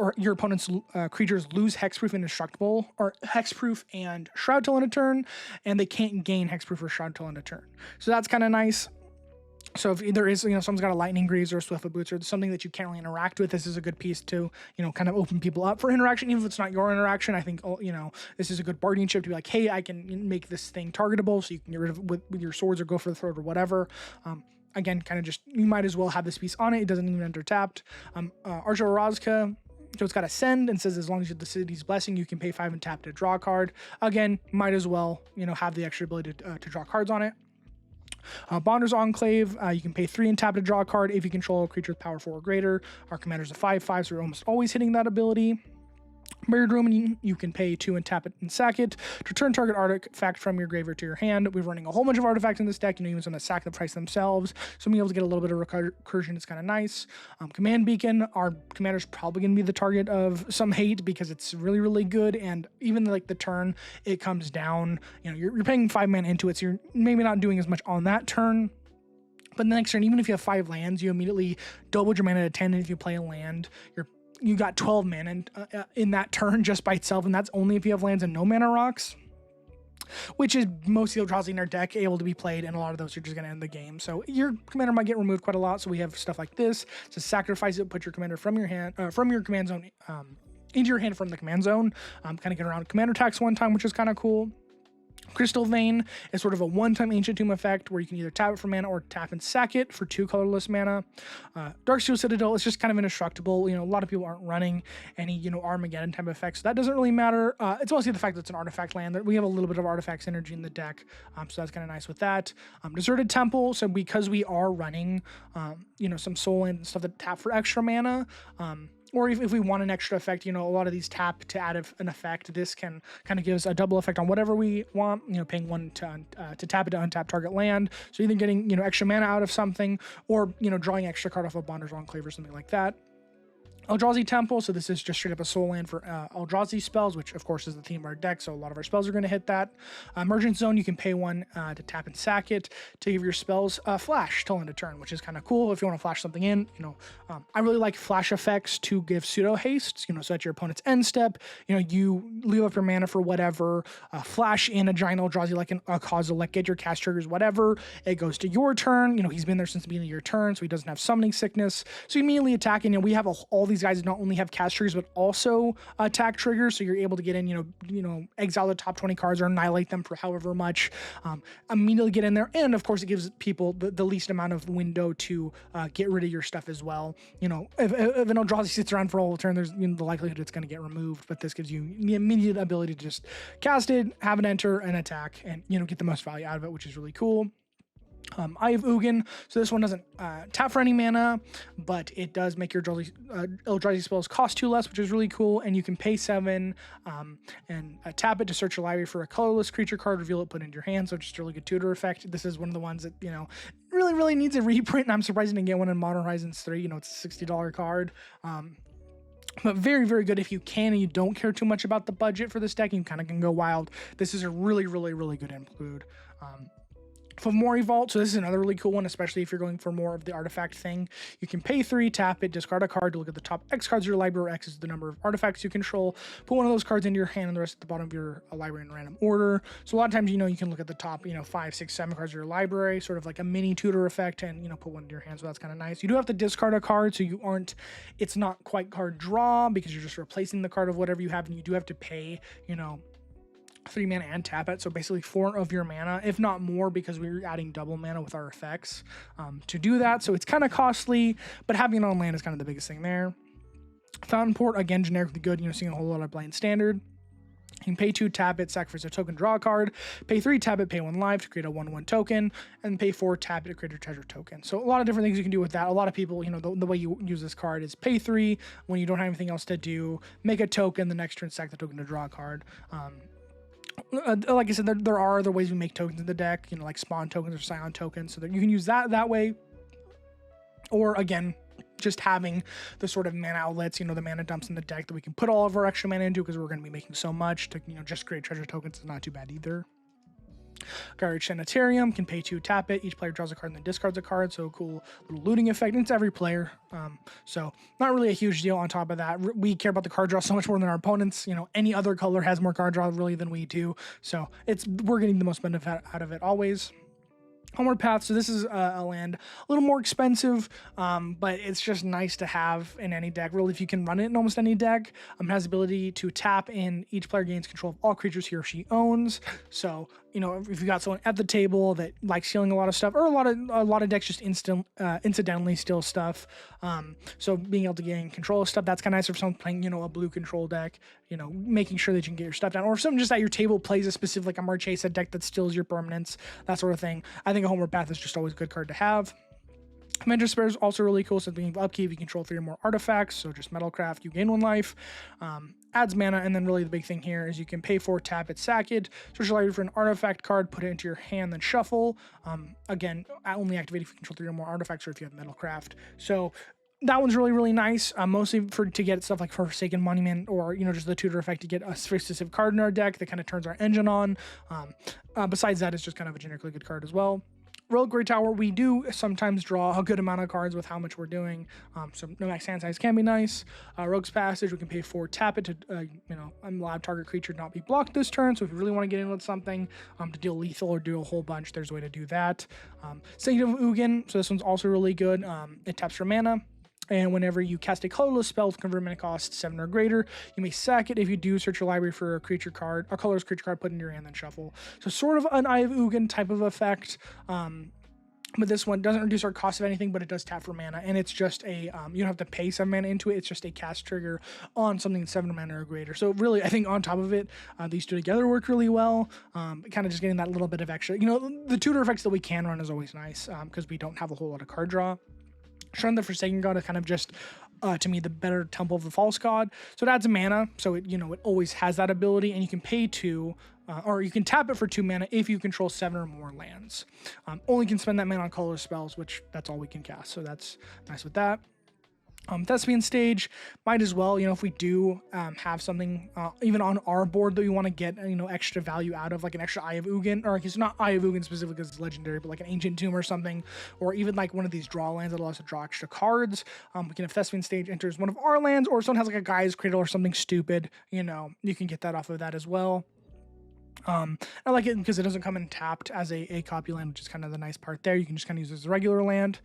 creatures lose hexproof and indestructible, or hexproof and shroud till end of turn, and they can't gain hexproof or shroud till end of turn. So that's kind of nice. So if there is, someone's got a Lightning Greaves or a Swiftfoot Boots or something that you can't really interact with, this is a good piece to, kind of open people up for interaction, even if it's not your interaction. I think, this is a good bargaining chip to be like, hey, I can make this thing targetable, so you can get rid of it with your swords or go for the throat or whatever. Again, kind of just, you might as well have this piece on it. It doesn't even enter tapped. Archer Orazka, so it's got Ascend and says as long as you have the City's Blessing, you can pay 5 and tap to draw a card. Again, might as well, have the extra ability to draw cards on it. Bonder's Enclave, you can pay 3 and tap to draw a card if you control a creature with power 4 or greater. Our commander's a 5/5, so we're almost always hitting that ability. Buried Ruin, you can pay 2 and tap it and sack it to return target artifact from your graveyard to your hand. We're running a whole bunch of artifacts in this deck, even some that sack the price themselves, so being able to get a little bit of recursion is kind of nice. Command Beacon, our commander's probably going to be the target of some hate because it's really, really good, and even like the turn it comes down, you're paying 5 mana into it, so you're maybe not doing as much on that turn. But the next turn, even if you have 5 lands, you immediately double your mana to 10, and if you play a land, you got 12 mana in that turn just by itself, and that's only if you have lands and no mana rocks, which is most of the eldrazi in our deck able to be played, and a lot of those are just going to end the game. So your commander might get removed quite a lot, so we have stuff like this to sacrifice it, put your commander from your hand, from your command zone, into your hand from the command zone, kind of get around commander tax one time, which is kind of cool. Crystal Vein is sort of a one-time Ancient Tomb effect where you can either tap it for mana or tap and sack it for 2 colorless mana. Darksteel Citadel is just kind of indestructible. A lot of people aren't running any, Armageddon type effects, so that doesn't really matter. It's mostly the fact that it's an artifact land. We have a little bit of artifact synergy in the deck, so that's kind of nice with that. Deserted Temple, so because we are running, some soul land and stuff that tap for extra mana, or if we want an extra effect, a lot of these tap to add an effect. This can kind of give us a double effect on whatever we want, paying 1 to tap it to untap target land. So either getting, extra mana out of something, or, drawing extra card off of Bonder's Enclave or something like that. Eldrazi Temple, so this is just straight up a soul land for Eldrazi spells, which of course is the theme of our deck, so a lot of our spells are going to hit that. Emergent Zone, you can pay 1 to tap and sack it to give your spells flash till end of turn, which is kind of cool if you want to flash something in. I really like flash effects to give pseudo haste, so at your opponent's end step, you leave up your mana for whatever, flash in a giant Eldrazi like a Causal, like get your cast triggers, whatever. It goes to your turn. He's been there since the beginning of your turn, so he doesn't have summoning sickness. So you immediately attack, and we have all these guys not only have cast triggers but also attack triggers, so you're able to get in, exile the top 20 cards or annihilate them for however much, immediately get in there, and of course it gives people the least amount of window to get rid of your stuff as well. If an Eldrazi sits around for a whole turn, there's the likelihood it's going to get removed, but this gives you the immediate ability to just cast it, have it enter, and attack, and get the most value out of it, which is really cool. Eye of Ugin, so this one doesn't tap for any mana, but it does make your Eldrazi spells cost 2 less, which is really cool, and you can pay 7 and tap it to search your library for a colorless creature card, reveal it, put it into your hand, so just a really good tutor effect. This is one of the ones that, really, really needs a reprint, and I'm surprised I didn't get one in Modern Horizons 3, it's a $60 card. But very, very good if you can and you don't care too much about the budget for this deck, you kind of can go wild. This is a really, really, really good include. Fomori Vault, so this is another really cool one, especially if you're going for more of the artifact thing. You can pay 3, tap it, discard a card to look at the top X cards of your library, where X is the number of artifacts you control. Put one of those cards into your hand and the rest at the bottom of your library in random order. So a lot of times, you can look at the top, 5, 6, 7 cards of your library, sort of like a mini tutor effect, and, put one into your hand, so that's kind of nice. You do have to discard a card, so it's not quite card draw, because you're just replacing the card of whatever you have, and you do have to pay, 3 mana and tap it, so basically 4 of your mana, if not more, because we're adding double mana with our effects to do that, so it's kind of costly, but having it on land is kind of the biggest thing there. Fountain Port, again, generically good, seeing a whole lot of play in Standard. You can pay 2, tap it, sacrifice a token, draw a card, pay 3, tap it, pay 1 life to create a 1/1 token, and pay 4, tap it to create a treasure token. So a lot of different things you can do with that. A lot of people, the way you use this card is pay 3 when you don't have anything else to do, make a token, the next turn sack the token to draw a card. Like I said, there are other ways we make tokens in the deck, like spawn tokens or scion tokens, so that you can use that way. Or again, just having the sort of mana outlets, the mana dumps in the deck that we can put all of our extra mana into, because we're going to be making so much to, just create treasure tokens is not too bad either. Garbage Sanitarium, can pay 2, tap it. Each player draws a card and then discards a card. So cool little looting effect. And it's every player. So not really a huge deal on top of that. We care about the card draw so much more than our opponents. You know, any other color has more card draw really than we do. So we're getting the most benefit out of it always. Homeward Path, so this is a land a little more expensive, but it's just nice to have in any deck. Really, if you can run it in almost any deck, it has the ability to tap, and each player gains control of all creatures he or she owns. So, you know, if you got someone at the table that likes stealing a lot of stuff, or a lot of decks just incidentally steal stuff, so being able to gain control of stuff, that's kind of nice. If someone's playing, you know, a blue control deck, you know, making sure that you can get your stuff down, or if someone just at your table plays a specific, like a Marchesa deck that steals your permanents, that sort of thing. I think a Homeward Path is just always a good card to have. Commander Spare is also really cool, so being upkeep, you control 3 or more artifacts, so just Metalcraft, you gain 1 life, adds mana, and then really the big thing here is you can pay 4, tap it, sack it, search your library for an artifact card, put it into your hand, then shuffle. Again, only activate if you control 3 or more artifacts, or if you have Metalcraft. So that one's really, really nice, mostly to get stuff like Forsaken Monument, or, you know, just the tutor effect to get a specific card in our deck that kind of turns our engine on. Besides that, it's just kind of a generically good card as well. Relic Grey Tower, we do sometimes draw a good amount of cards with how much we're doing, so no max hand size can be nice. Rogue's Passage, we can pay 4, tap it to, you know, allow target creature not be blocked this turn, so if you really want to get in with something to deal lethal or do a whole bunch, there's a way to do that. Sanctum of Ugin, so this one's also really good. It taps for mana, and whenever you cast a colorless spell with convert mana cost 7 or greater, you may sack it. If you do, search your library for a creature card, a colorless creature card, put it in your hand, then shuffle. So sort of an Eye of Ugin type of effect. But this one doesn't reduce our cost of anything, but it does tap for mana, and it's just a, you don't have to pay 7 mana into it, it's just a cast trigger on something that's 7 mana or greater. So really, I think on top of it, these two together work really well, kind of just getting that little bit of extra. You know, the tutor effects that we can run is always nice, because we don't have a whole lot of card draw. Shrine the Forsaken God is kind of just, to me, the better Temple of the False God. So it adds a mana, so it, you know, it always has that ability, and you can pay 2, or you can tap it for 2 mana if you control 7 or more lands. Only can spend that mana on colorless spells, which that's all we can cast, so that's nice with that. Thespian Stage, might as well, you know, if we do have something even on our board that we want to get, you know, extra value out of, like an extra Eye of Ugin, or it's not Eye of Ugin specifically because it's legendary, but like an Ancient Tomb or something, or even like one of these draw lands that allows us to draw extra cards. We can have Thespian Stage enters one of our lands, or if someone has like a Gaia's Cradle or something stupid, you know, you can get that off of that as well. I like it because it doesn't come in tapped as a copy land, which is kind of the nice part there. You can just kind of use it as a regular land.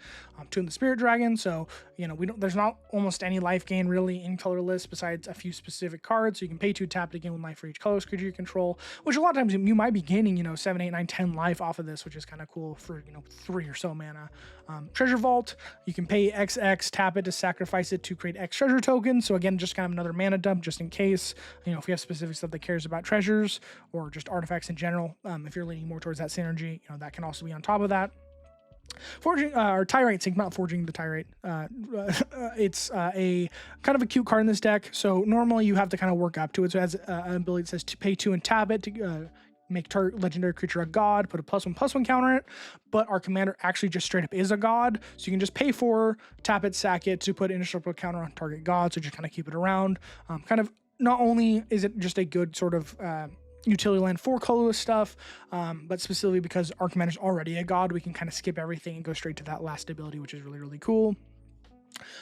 Tune the Spirit Dragon, so you know there's not almost any life gain really in colorless besides a few specific cards. So you can pay 2, tap to gain 1 life for each colorless creature you control, which a lot of times you might be gaining, you know, 7, 8, 9, 10 life off of this, which is kind of cool for, you know, 3 or so mana. Treasure Vault, you can pay XX, tap it to sacrifice it to create X treasure tokens. So again, just kind of another mana dump just in case, you know, if you have specific stuff that cares about treasures or just artifacts in general. If you're leaning more towards that synergy, you know, that can also be on top of that. Forging or Tyrate Sync, not Forging the Tyrate. It's a kind of a cute card in this deck. So normally you have to kind of work up to it. So it has an ability that says to pay 2 and tap it to make target legendary creature a god, put a +1/+1 counter in it. But our commander actually just straight up is a god, so you can just pay 4, tap it, sack it to put indestructible counter on target god. So just kind of keep it around. Kind of not only is it just a good sort of utility land for colorless stuff, but specifically because our commander's already a god, we can kind of skip everything and go straight to that last ability, which is really, really cool.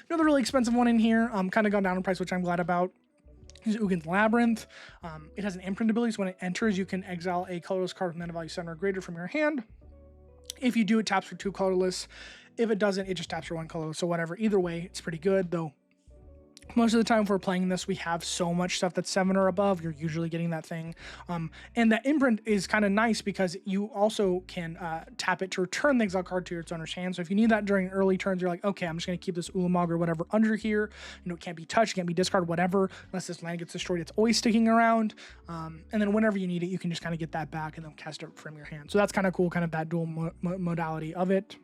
Another really expensive one in here, kind of gone down in price, which I'm glad about, is Ugin's Labyrinth. It has an imprint ability, so when it enters, you can exile a colorless card with mana value 7 or greater from your hand. If you do, it taps for 2 colorless. If it doesn't, it just taps for 1 colorless. So whatever, either way, it's pretty good, though. Most of the time if we're playing this, we have so much stuff that's 7 or above, you're usually getting that thing. And that imprint is kind of nice because you also can tap it to return the exile card to its owner's hand. So if you need that during early turns, you're like, okay, I'm just going to keep this Ulamog or whatever under here. You know, it can't be touched, can't be discarded, whatever. Unless this land gets destroyed, it's always sticking around. And then whenever you need it, you can just kind of get that back and then cast it from your hand. So that's kind of cool, kind of that dual modality of it.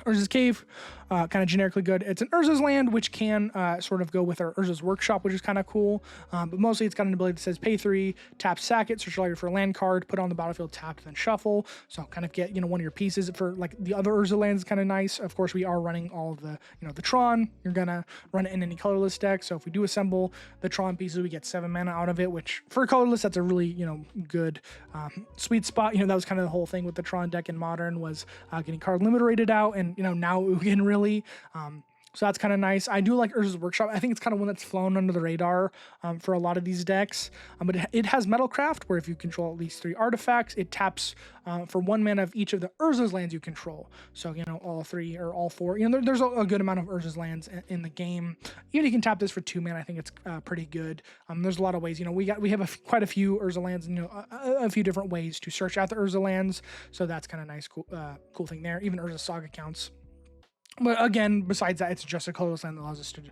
Urza's Cave, kind of generically good. It's an Urza's land, which can sort of go with our Urza's Workshop, which is kind of cool. But mostly it's got an ability that says pay 3, tap, sack it, search library for a land card, put it on the battlefield, tap, then shuffle. So kind of get, one of your pieces for like the other Urza lands is kind of nice. Of course, we are running all of the, the Tron. You're going to run it in any colorless deck. So if we do assemble the Tron pieces, we get 7 mana out of it, which for colorless, that's a really, good sweet spot. That was kind of the whole thing with the Tron deck in Modern was getting card limit rated out, and now Ugin really. So that's kind of nice. I do like Urza's Workshop. I think it's kind of one that's flown under the radar for a lot of these decks. But it has Metalcraft, where if you control at least 3 artifacts, it taps for 1 mana of each of the Urza's lands you control. So, all 3 or all 4. There's a good amount of Urza's lands in the game. Even if you can tap this for 2 mana, I think it's pretty good. There's a lot of ways. We have quite a few Urza lands, and a few different ways to search out the Urza lands. So that's kind of nice, cool thing there. Even Urza Saga counts. But again, besides that, it's just a colorless land that allows us to,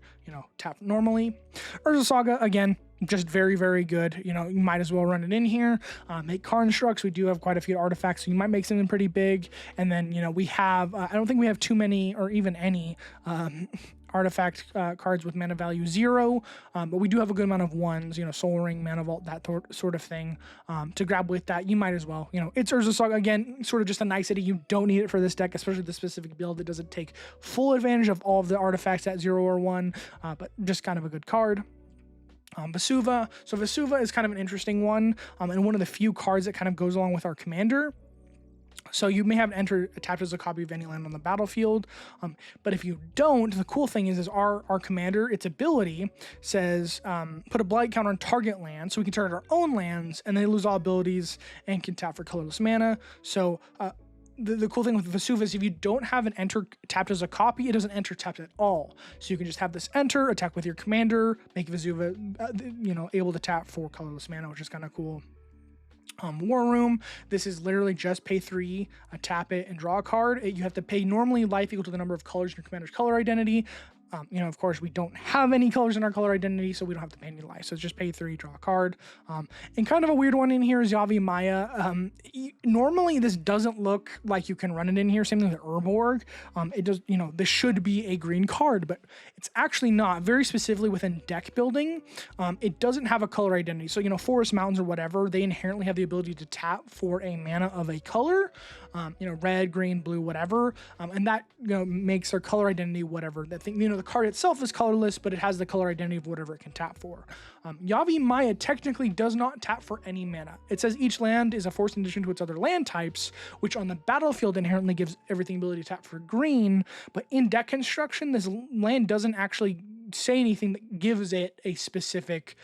tap normally. Urza Saga, again, just very, very good. You might as well run it in here. Make constructs. We do have quite a few artifacts, so you might make something pretty big. And then, we have, I don't think we have too many or even any artifact cards with mana value 0, but we do have a good amount of 1s, Soul Ring, Mana Vault, that sort of thing to grab with that. You might as well, it's Urza Saga, again, sort of just a nicety. You don't need it for this deck, especially the specific build. It doesn't take full advantage of all of the artifacts at 0 or 1, but just kind of a good card. Vesuva. So Vesuva is kind of an interesting one, and one of the few cards that kind of goes along with our commander. So you may have an enter attached as a copy of any land on the battlefield, but if you don't, the cool thing is our commander, its ability says put a blight counter on target land, so we can target our own lands, and they lose all abilities and can tap for colorless mana. So the cool thing with Vesuva is if you don't have an enter tapped as a copy, it doesn't enter tapped at all. So you can just have this enter, attack with your commander, make Vesuva, able to tap for colorless mana, which is kind of cool. War Room, this is literally just pay 3, tap it, and draw a card. You have to pay normally life equal to the number of colors in your commander's color identity. Of course, we don't have any colors in our color identity, so we don't have to pay any life. So it's just pay 3, draw a card. And kind of a weird one in here is Yavi Maya. Normally, this doesn't look like you can run it in here. Same thing with Urborg. It does, this should be a green card, but it's actually not. Very specifically within deck building, it doesn't have a color identity. So, Forest Mountains or whatever, they inherently have the ability to tap for a mana of a color. Red, green, blue, whatever. And that, makes their color identity whatever. That thing, the card itself is colorless, but it has the color identity of whatever it can tap for. Yavi Maya technically does not tap for any mana. It says each land is a force in addition to its other land types, which on the battlefield inherently gives everything ability to tap for green, but in deck construction, this land doesn't actually say anything that gives it a specific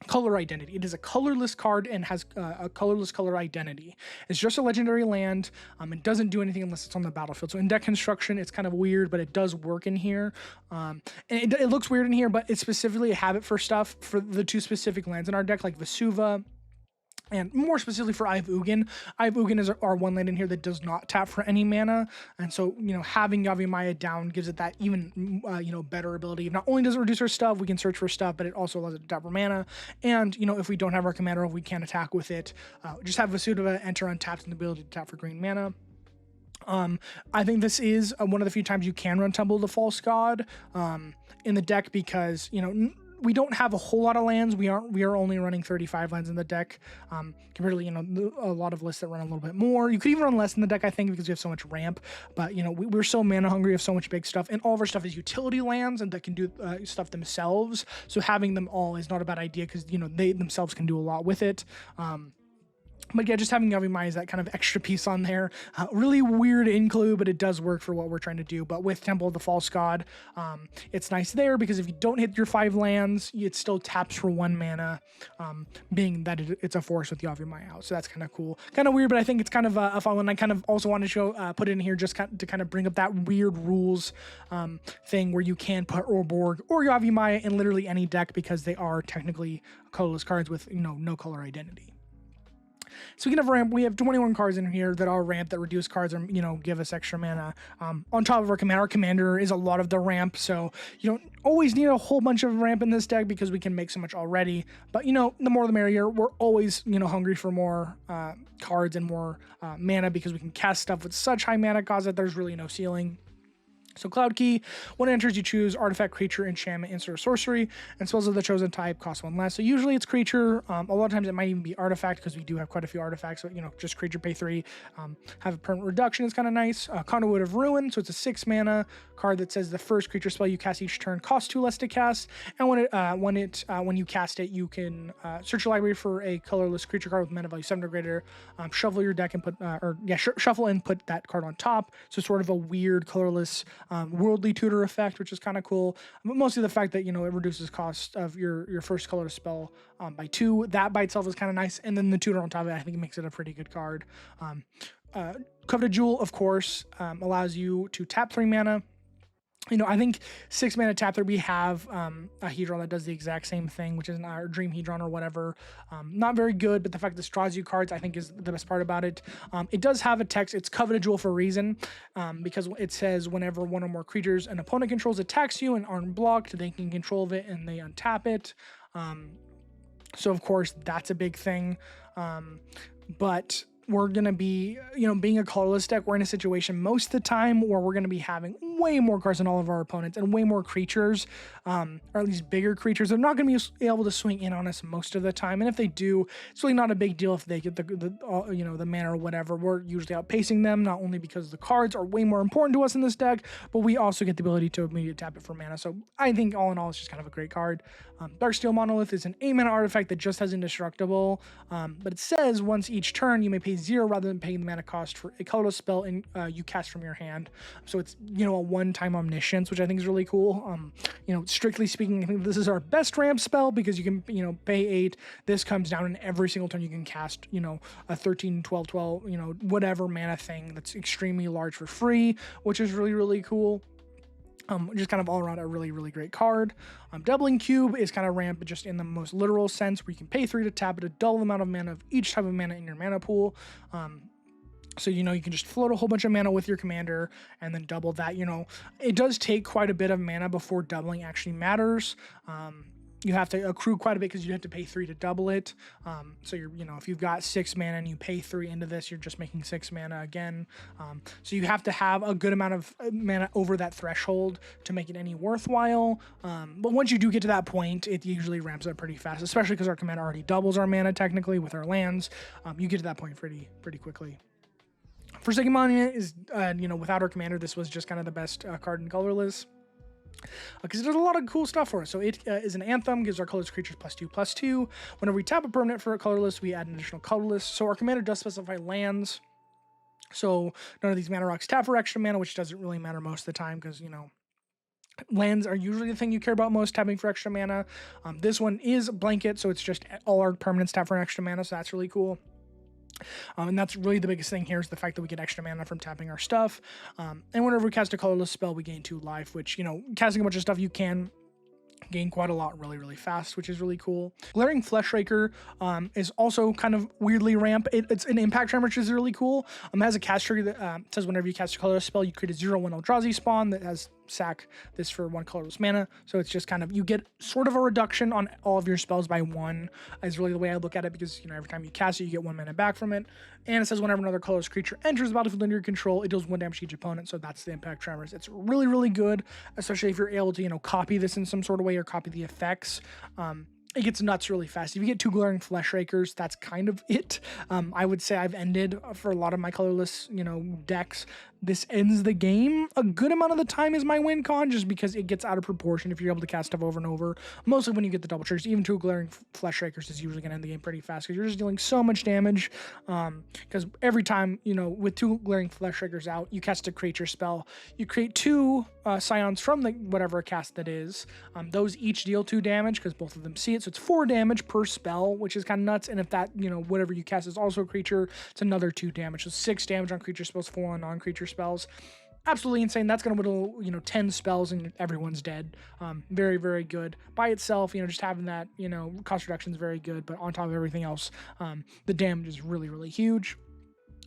color identity. It is a colorless card and has a colorless color identity. It's just a legendary land. It doesn't do anything unless it's on the battlefield. So in deck construction, it's kind of weird, but it does work in here. And it looks weird in here, but it's specifically a habit for stuff for the 2 specific lands in our deck, like Vesuva. And more specifically for Eye of Ugin. Eye of Ugin is our 1 land in here that does not tap for any mana. And so, having Yavi Maya down gives it that even, better ability. Not only does it reduce our stuff, we can search for stuff, but it also allows it to tap for mana. And, if we don't have our commander, we can't attack with it. Just have Vesuva enter untapped and the ability to tap for green mana. I think this is one of the few times you can run Temple of the False God in the deck because, we don't have a whole lot of lands. We are only running 35 lands in the deck, compared to, a lot of lists that run a little bit more. You could even run less in the deck, I think, because we have so much ramp, but, we're so mana hungry, we have so much big stuff, and all of our stuff is utility lands and that can do stuff themselves. So having them all is not a bad idea because, they themselves can do a lot with it. But yeah, just having Yavi Maya is that kind of extra piece on there. Really weird include, but it does work for what we're trying to do. But with Temple of the False God, it's nice there because if you don't hit your 5 lands, it still taps for 1 mana, being that it's a force with Yavi Maya out. So that's kind of cool. Kind of weird, but I think it's kind of a fun one. I kind of also want to show, put it in here just to kind of bring up that weird rules thing where you can put Urborg or Yavi Maya in literally any deck because they are technically colorless cards with no color identity. Speaking of ramp, we have 21 cards in here that are ramp, that reduce cards and, give us extra mana. On top of our commander is a lot of the ramp, so you don't always need a whole bunch of ramp in this deck because we can make so much already. But, the more the merrier. We're always, hungry for more cards and more mana because we can cast stuff with such high mana cost that there's really no ceiling. So Cloud Key, when it enters, you choose artifact, creature, enchantment, instant, or sorcery, and spells of the chosen type cost 1 less. So usually it's creature. A lot of times it might even be artifact because we do have quite a few artifacts. So, just creature, pay 3. Have a permanent reduction is kind of nice. Conduit of Ruin, so it's a 6 mana card that says the first creature spell you cast each turn costs 2 less to cast. And when you cast it, you can search your library for a colorless creature card with mana value 7 or greater. Shuffle your deck and shuffle and put that card on top. So sort of a weird colorless worldly tutor effect, which is kind of cool. But mostly the fact that, it reduces cost of your first colorless spell by 2. That by itself is kind of nice. And then the tutor on top of it, I think, makes it a pretty good card. Coveted Jewel, of course, allows you to tap 3 mana. I think 6 mana tap 3, we have a Hedron that does the exact same thing, which is our Dream Hedron or whatever. Not very good, but the fact this draws you cards, I think, is the best part about it. It does have a text. It's Coveted Jewel for a reason, because it says whenever one or more creatures an opponent controls attacks you and aren't blocked, they can control of it and they untap it. So, of course, that's a big thing. But we're going to be, being a colorless deck, we're in a situation most of the time where we're going to be having way more cards than all of our opponents and way more creatures, or at least bigger creatures. They're not going to be able to swing in on us most of the time. And if they do, it's really not a big deal if they get the mana or whatever. We're usually outpacing them, not only because the cards are way more important to us in this deck, but we also get the ability to immediately tap it for mana. So I think all in all, it's just kind of a great card. Darksteel Monolith is an 8-mana artifact that just has indestructible, but it says once each turn you may pay 0 rather than paying the mana cost for a colorless spell you cast from your hand. So it's, a one-time omniscience, which I think is really cool. Strictly speaking, I think this is our best ramp spell because you can, pay 8. This comes down and every single turn you can cast, a 13, 12, 12, whatever mana thing that's extremely large for free, which is really, really cool. Just kind of all around a really, really great card. Doubling Cube is kind of ramp just in the most literal sense, where you can pay 3 to tap it, a double amount of mana of each type of mana in your mana pool. So, you can just float a whole bunch of mana with your commander and then double that. It does take quite a bit of mana before doubling actually matters. You have to accrue quite a bit because you have to pay 3 to double it. So you're, if you've got 6 mana and you pay 3 into this, you're just making 6 mana again. So you have to have a good amount of mana over that threshold to make it any worthwhile. But once you do get to that point, it usually ramps up pretty fast, especially because our commander already doubles our mana technically with our lands. You get to that point pretty quickly. Forsaken Monument is, without our commander, this was just kind of the best card in colorless. Because it does a lot of cool stuff for us. So it is an anthem, gives our colorless creatures +2/+2. Whenever we tap a permanent for a colorless, we add an additional colorless. So our commander does specify lands. So none of these mana rocks tap for extra mana, which doesn't really matter most of the time because, lands are usually the thing you care about most, tapping for extra mana. This one is blanket, so it's just all our permanents tap for an extra mana, so that's really cool. And that's really the biggest thing here is the fact that we get extra mana from tapping our stuff. And whenever we cast a colorless spell, we gain 2 life, which, casting a bunch of stuff, you can gain quite a lot really, really fast, which is really cool. Glaring Fleshraker is also kind of weirdly ramp. It's an impact tremor, which is really cool. It has a cast trigger that says whenever you cast a colorless spell, you create a 0/1 eldrazi spawn that has sack this for 1 colorless mana. So it's just kind of, you get sort of a reduction on all of your spells by 1 is really the way I look at it, because every time you cast it, you get 1 mana back from it. And it says whenever another colorless creature enters the battlefield under your control, it deals 1 damage to each opponent. So that's the impact tremors. It's really, really good, especially if you're able to copy this in some sort of way or copy the effects. It gets nuts really fast. If you get 2 Glaring Fleshrakers, that's kind of it. I would say I've ended for a lot of my colorless, decks. This ends the game. A good amount of the time is my win con, just because it gets out of proportion if you're able to cast stuff over and over. Mostly when you get the double triggers. Even 2 Glaring Fleshrakers is usually going to end the game pretty fast because you're just dealing so much damage. Because every time, with 2 Glaring Fleshrakers out, you cast a creature spell. You create 2 Scions from whatever cast that is. Those each deal 2 damage because both of them see it. So it's 4 damage per spell, which is kind of nuts. And if that, whatever you cast is also a creature, it's another 2 damage. So 6 damage on creature spells, 4 on non-creature spells. absolutely insane. That's going to whittle, 10 spells and everyone's dead. Very, very good. By itself, just having that, cost reduction is very good, but on top of everything else, the damage is really, really huge.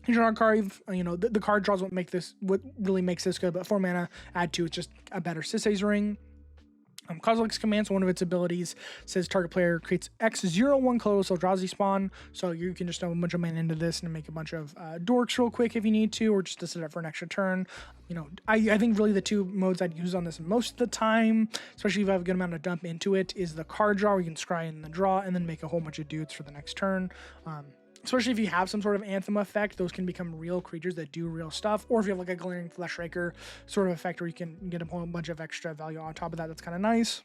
Here's your archive. The card draws what really makes this good, but 4 mana, add 2, it's just a better Sisay's Ring. Kozilek's command, so one of its abilities says target player creates X01 colorless eldrazi spawn, so you can just throw a bunch of mana into this and make a bunch of dorks real quick if you need to, or just to set it up for an extra turn. I think really the two modes I'd use on this most of the time, especially if I have a good amount of dump into it, is the card draw, where you can scry in the draw and then make a whole bunch of dudes for the next turn. Especially if you have some sort of Anthem effect, those can become real creatures that do real stuff. Or if you have like a Glaring Fleshraker sort of effect where you can get a whole bunch of extra value on top of that, that's kind of nice.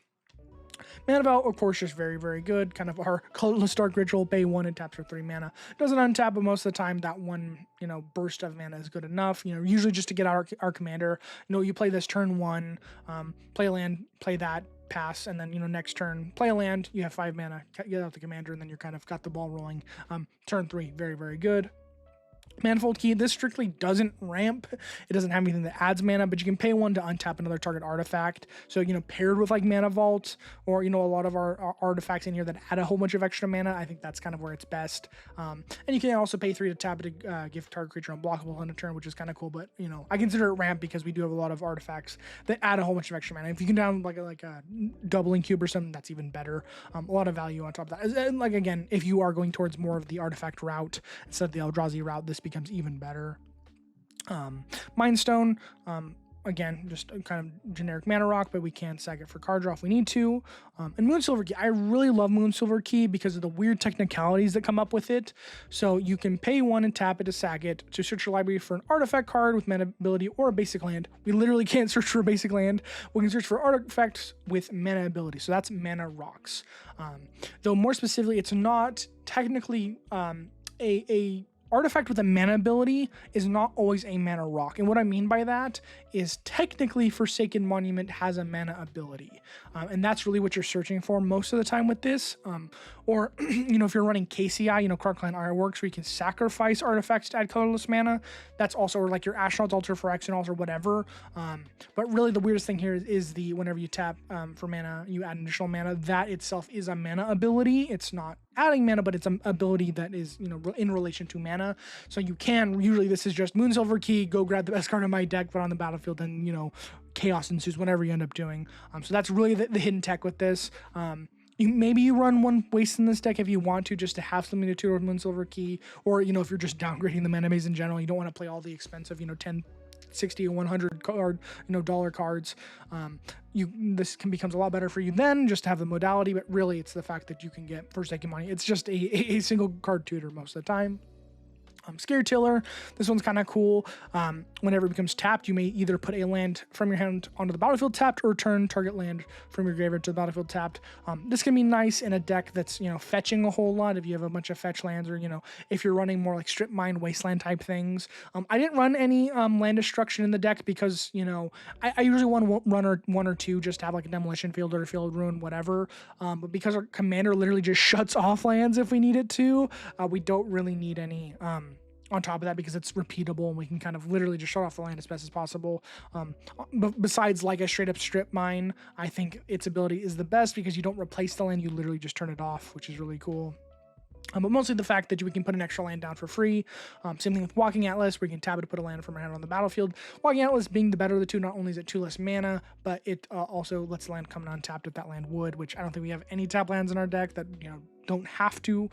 Mana Vault, of course, just very, very good. Kind of our colorless Dark Ritual, pay 1 and taps for 3 mana. Doesn't untap, but most of the time that one, burst of mana is good enough. Usually just to get out our commander. You play this turn 1, play a land, play that, pass, and then next turn play a land, you have 5 mana, get out the commander, and then you're kind of got the ball rolling. Turn 3, very, very good. Manifold Key, this strictly doesn't ramp. It doesn't have anything that adds mana, but you can pay 1 to untap another target artifact. So, paired with like Mana Vault, or, a lot of our artifacts in here that add a whole bunch of extra mana, I think that's kind of where it's best. And you can also pay 3 to tap it to give target creature unblockable on a turn, which is kind of cool, but, I consider it ramp because we do have a lot of artifacts that add a whole bunch of extra mana. If you can down like a doubling cube or something, that's even better. A lot of value on top of that. And like, again, if you are going towards more of the artifact route instead of the Eldrazi route, this becomes even better. Mind Stone, again, just a kind of generic mana rock, but we can sack it for card draw if we need to. And Moonsilver Key, I really love Moonsilver Key because of the weird technicalities that come up with it. So you can pay 1 and tap it to sack it to search your library for an artifact card with mana ability or a basic land. We literally can't search for a basic land. We can search for artifacts with mana ability. So that's mana rocks. Though more specifically, it's not technically a artifact with a mana ability is not always a mana rock. And what I mean by that is technically Forsaken Monument has a mana ability. And that's really what you're searching for most of the time with this. Or, if you're running KCI, Krark-Clan Ironworks, where you can sacrifice artifacts to add colorless mana, that's also, or like your Ashnod's Altar for Exodals or whatever. But really the weirdest thing here is whenever you tap for mana, you add additional mana. That itself is a mana ability. It's not adding mana, but it's an ability that is, in relation to mana. So you can, usually this is just Moonsilver Key, go grab the best card in my deck, put on the battlefield, and, chaos ensues, whatever you end up doing. So that's really the hidden tech with this. Maybe you run 1 waste in this deck if you want to, just to have something to tutor with Moonsilver Key, or, if you're just downgrading the mana base in general, you don't want to play all the expensive, 10, 60 or 100 card, dollar cards. This becomes a lot better for you then, just to have the modality, but really it's the fact that you can get Forsaken Money. It's just a single card tutor most of the time. Scare Tiller, this one's kind of cool. Whenever it becomes tapped, you may either put a land from your hand onto the battlefield tapped, or turn target land from your graveyard to the battlefield tapped. This can be nice in a deck that's, fetching a whole lot, if you have a bunch of fetch lands, or, if you're running more like Strip Mine, Wasteland type things. I didn't run any land destruction in the deck because, I usually want one or two just to have like a Demolition Field or a Field Ruin, whatever. But because our commander literally just shuts off lands if we need it to, we don't really need any on top of that, because it's repeatable and we can kind of literally just shut off the land as best as possible. But besides like a straight up Strip Mine, I think its ability is the best because you don't replace the land, you literally just turn it off, which is really cool. But mostly the fact that we can put an extra land down for free. Same thing with Walking Atlas, where you can tap it to put a land from our hand on the battlefield. Walking Atlas being the better of the two, not only is it 2 less mana, but it also lets the land come untapped if that land would, which I don't think we have any tap lands in our deck that, don't have to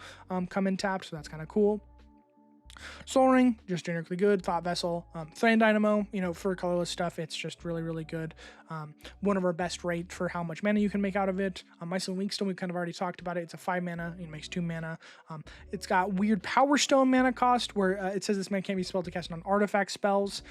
come in tapped, so that's kind of cool. Soul Ring, just generically good. Thought Vessel, Thran Dynamo, for colorless stuff, it's just really, really good. One of our best rate for how much mana you can make out of it. Mycelium Weakstone, we kind of already talked about it. It's a 5 mana, it makes 2 mana. It's got weird Power Stone mana cost, where it says this mana can't be spelled to cast on artifact spells.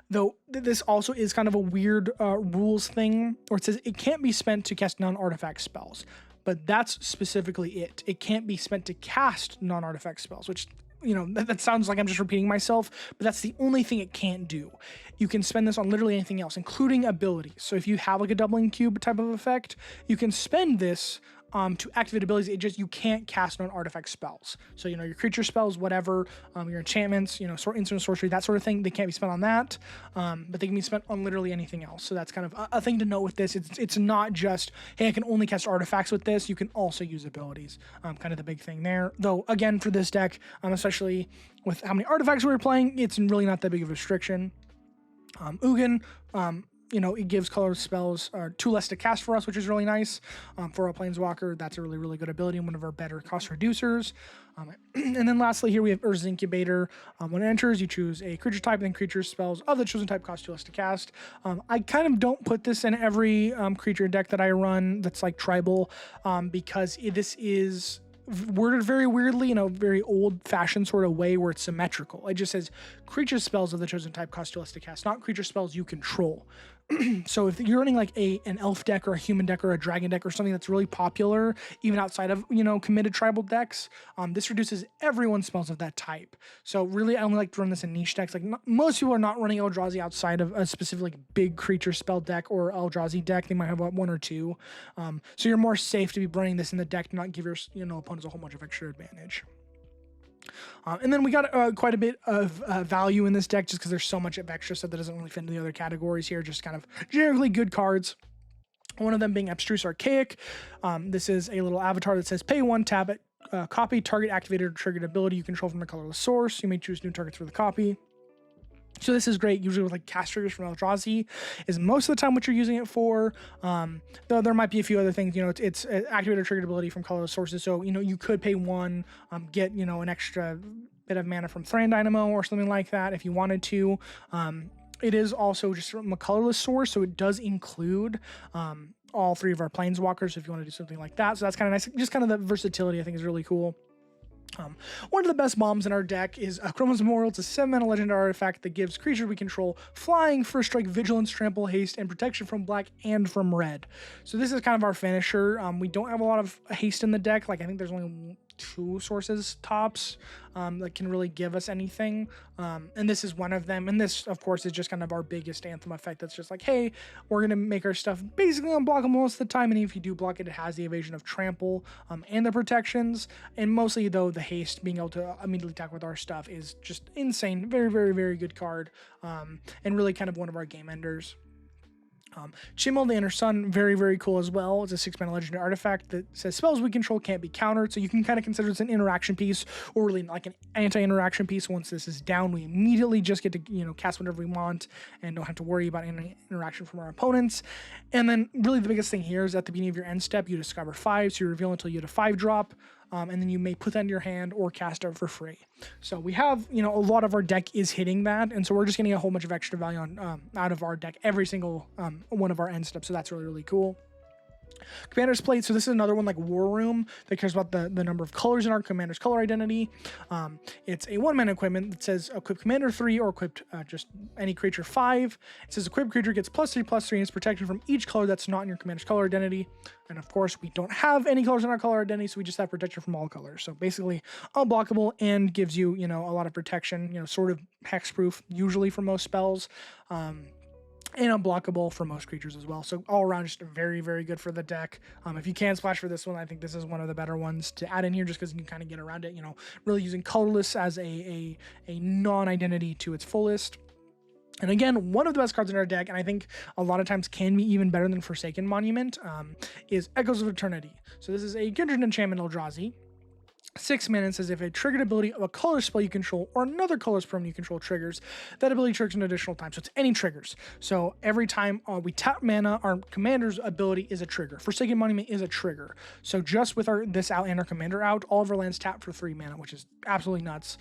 Though this also is kind of a weird rules thing, where it says it can't be spent to cast non-artifact spells. But that's specifically it. It can't be spent to cast non-artifact spells, which, that sounds like I'm just repeating myself, but that's the only thing it can't do. You can spend this on literally anything else, including abilities. So if you have like a doubling cube type of effect, you can spend this to activate abilities. It just, you can't cast non-artifact spells. So, your creature spells, whatever, your enchantments, instant sorcery, that sort of thing, they can't be spent on that, but they can be spent on literally anything else. So that's kind of a thing to note with this. It's not just, hey, I can only cast artifacts with this. You can also use abilities. Kind of the big thing there. Though, again, for this deck, especially with how many artifacts we're playing, it's really not that big of a restriction. Ugin, it gives colorless spells 2 less to cast for us, which is really nice. For a Planeswalker, that's a really, really good ability and one of our better cost reducers. And then lastly, here we have Earth's Incubator. When it enters, you choose a creature type, and then creature spells of the chosen type cost 2 less to cast. I kind of don't put this in every creature deck that I run that's like tribal, because this is worded very weirdly in a very old-fashioned sort of way where it's symmetrical. It just says creature spells of the chosen type cost 2 less to cast, not creature spells you control. So if you're running like an elf deck or a human deck or a dragon deck or something that's really popular, even outside of, committed tribal decks, this reduces everyone's spells of that type. So really, I only like to run this in niche decks. Like most people are not running eldrazi outside of a specific like big creature spell deck or eldrazi deck. They might have 1 or 2. So you're more safe to be running this in the deck to not give your opponents a whole bunch of extra advantage. And then we got quite a bit of value in this deck just because there's so much of extra stuff that doesn't really fit into the other categories here. Just kind of generally good cards. One of them being Abstruse Archaic. This is a little avatar that says pay 1, tap it, copy target activated or triggered ability you control from a colorless source. You may choose new targets for the copy. So this is great, usually with like cast triggers from eldrazi is most of the time what you're using it for. Though there might be a few other things, it's activated or triggered ability from colorless sources. So, you could pay 1, get, an extra bit of mana from Thran Dynamo or something like that if you wanted to. It is also just from a colorless source, so it does include all 3 of our planeswalkers if you want to do something like that. So that's kind of nice. Just kind of the versatility I think is really cool. One of the best bombs in our deck is Chroma's Memorial. It's a 7-mana legendary artifact that gives creatures we control flying, first strike, vigilance, trample, haste, and protection from black and from red. So this is kind of our finisher. We don't have a lot of haste in the deck. Like I think there's only 2 sources tops that can really give us anything, and this is one of them. And this, of course, is just kind of our biggest Anthem effect. That's just like, hey, we're gonna make our stuff basically unblockable most of the time, and if you do block it, it has the evasion of trample and the protections. And mostly though, the haste, being able to immediately attack with our stuff, is just insane. Very, very, very good card, and really kind of one of our game enders. Chimel, the Inner Sun, very, very cool as well. It's a 6-mana legendary artifact that says spells we control can't be countered, so you can kind of consider it's an interaction piece, or really like an anti-interaction piece. Once this is down, we immediately just get to cast whatever we want and don't have to worry about any interaction from our opponents. And then really the biggest thing here is at the beginning of your end step, you discover 5, so you reveal until you get a 5-drop. And then you may put that in your hand or cast it for free. So we have, a lot of our deck is hitting that, and so we're just getting a whole bunch of extra value on out of our deck every single one of our end steps. So that's really, really cool. Commander's Plate. So this is another one like War Room that cares about the number of colors in our commander's color identity. It's a 1-mana equipment that says equip commander 3 or equipped just any creature 5. It says equipped creature gets +3/+3 and is protected from each color that's not in your commander's color identity. And of course, we don't have any colors in our color identity, so we just have protection from all colors. So basically unblockable and gives you, a lot of protection, sort of hexproof usually for most spells. And unblockable for most creatures as well. So all around, just very, very good for the deck. If you can splash for this one, I think this is one of the better ones to add in here, just because you can kind of get around it, really using colorless as a non-identity to its fullest. And again, one of the best cards in our deck, and I think a lot of times can be even better than Forsaken Monument, is Echoes of Eternity. So this is a Kindred Enchantment Eldrazi. 6 mana, says if a triggered ability of a color spell you control or another colorless permanent you control triggers, that ability triggers an additional time. So it's any triggers. So every time we tap mana, our commander's ability is a trigger. Forsaken Monument is a trigger. So just with this out and our commander out, all of our lands tap for 3 mana, which is absolutely nuts.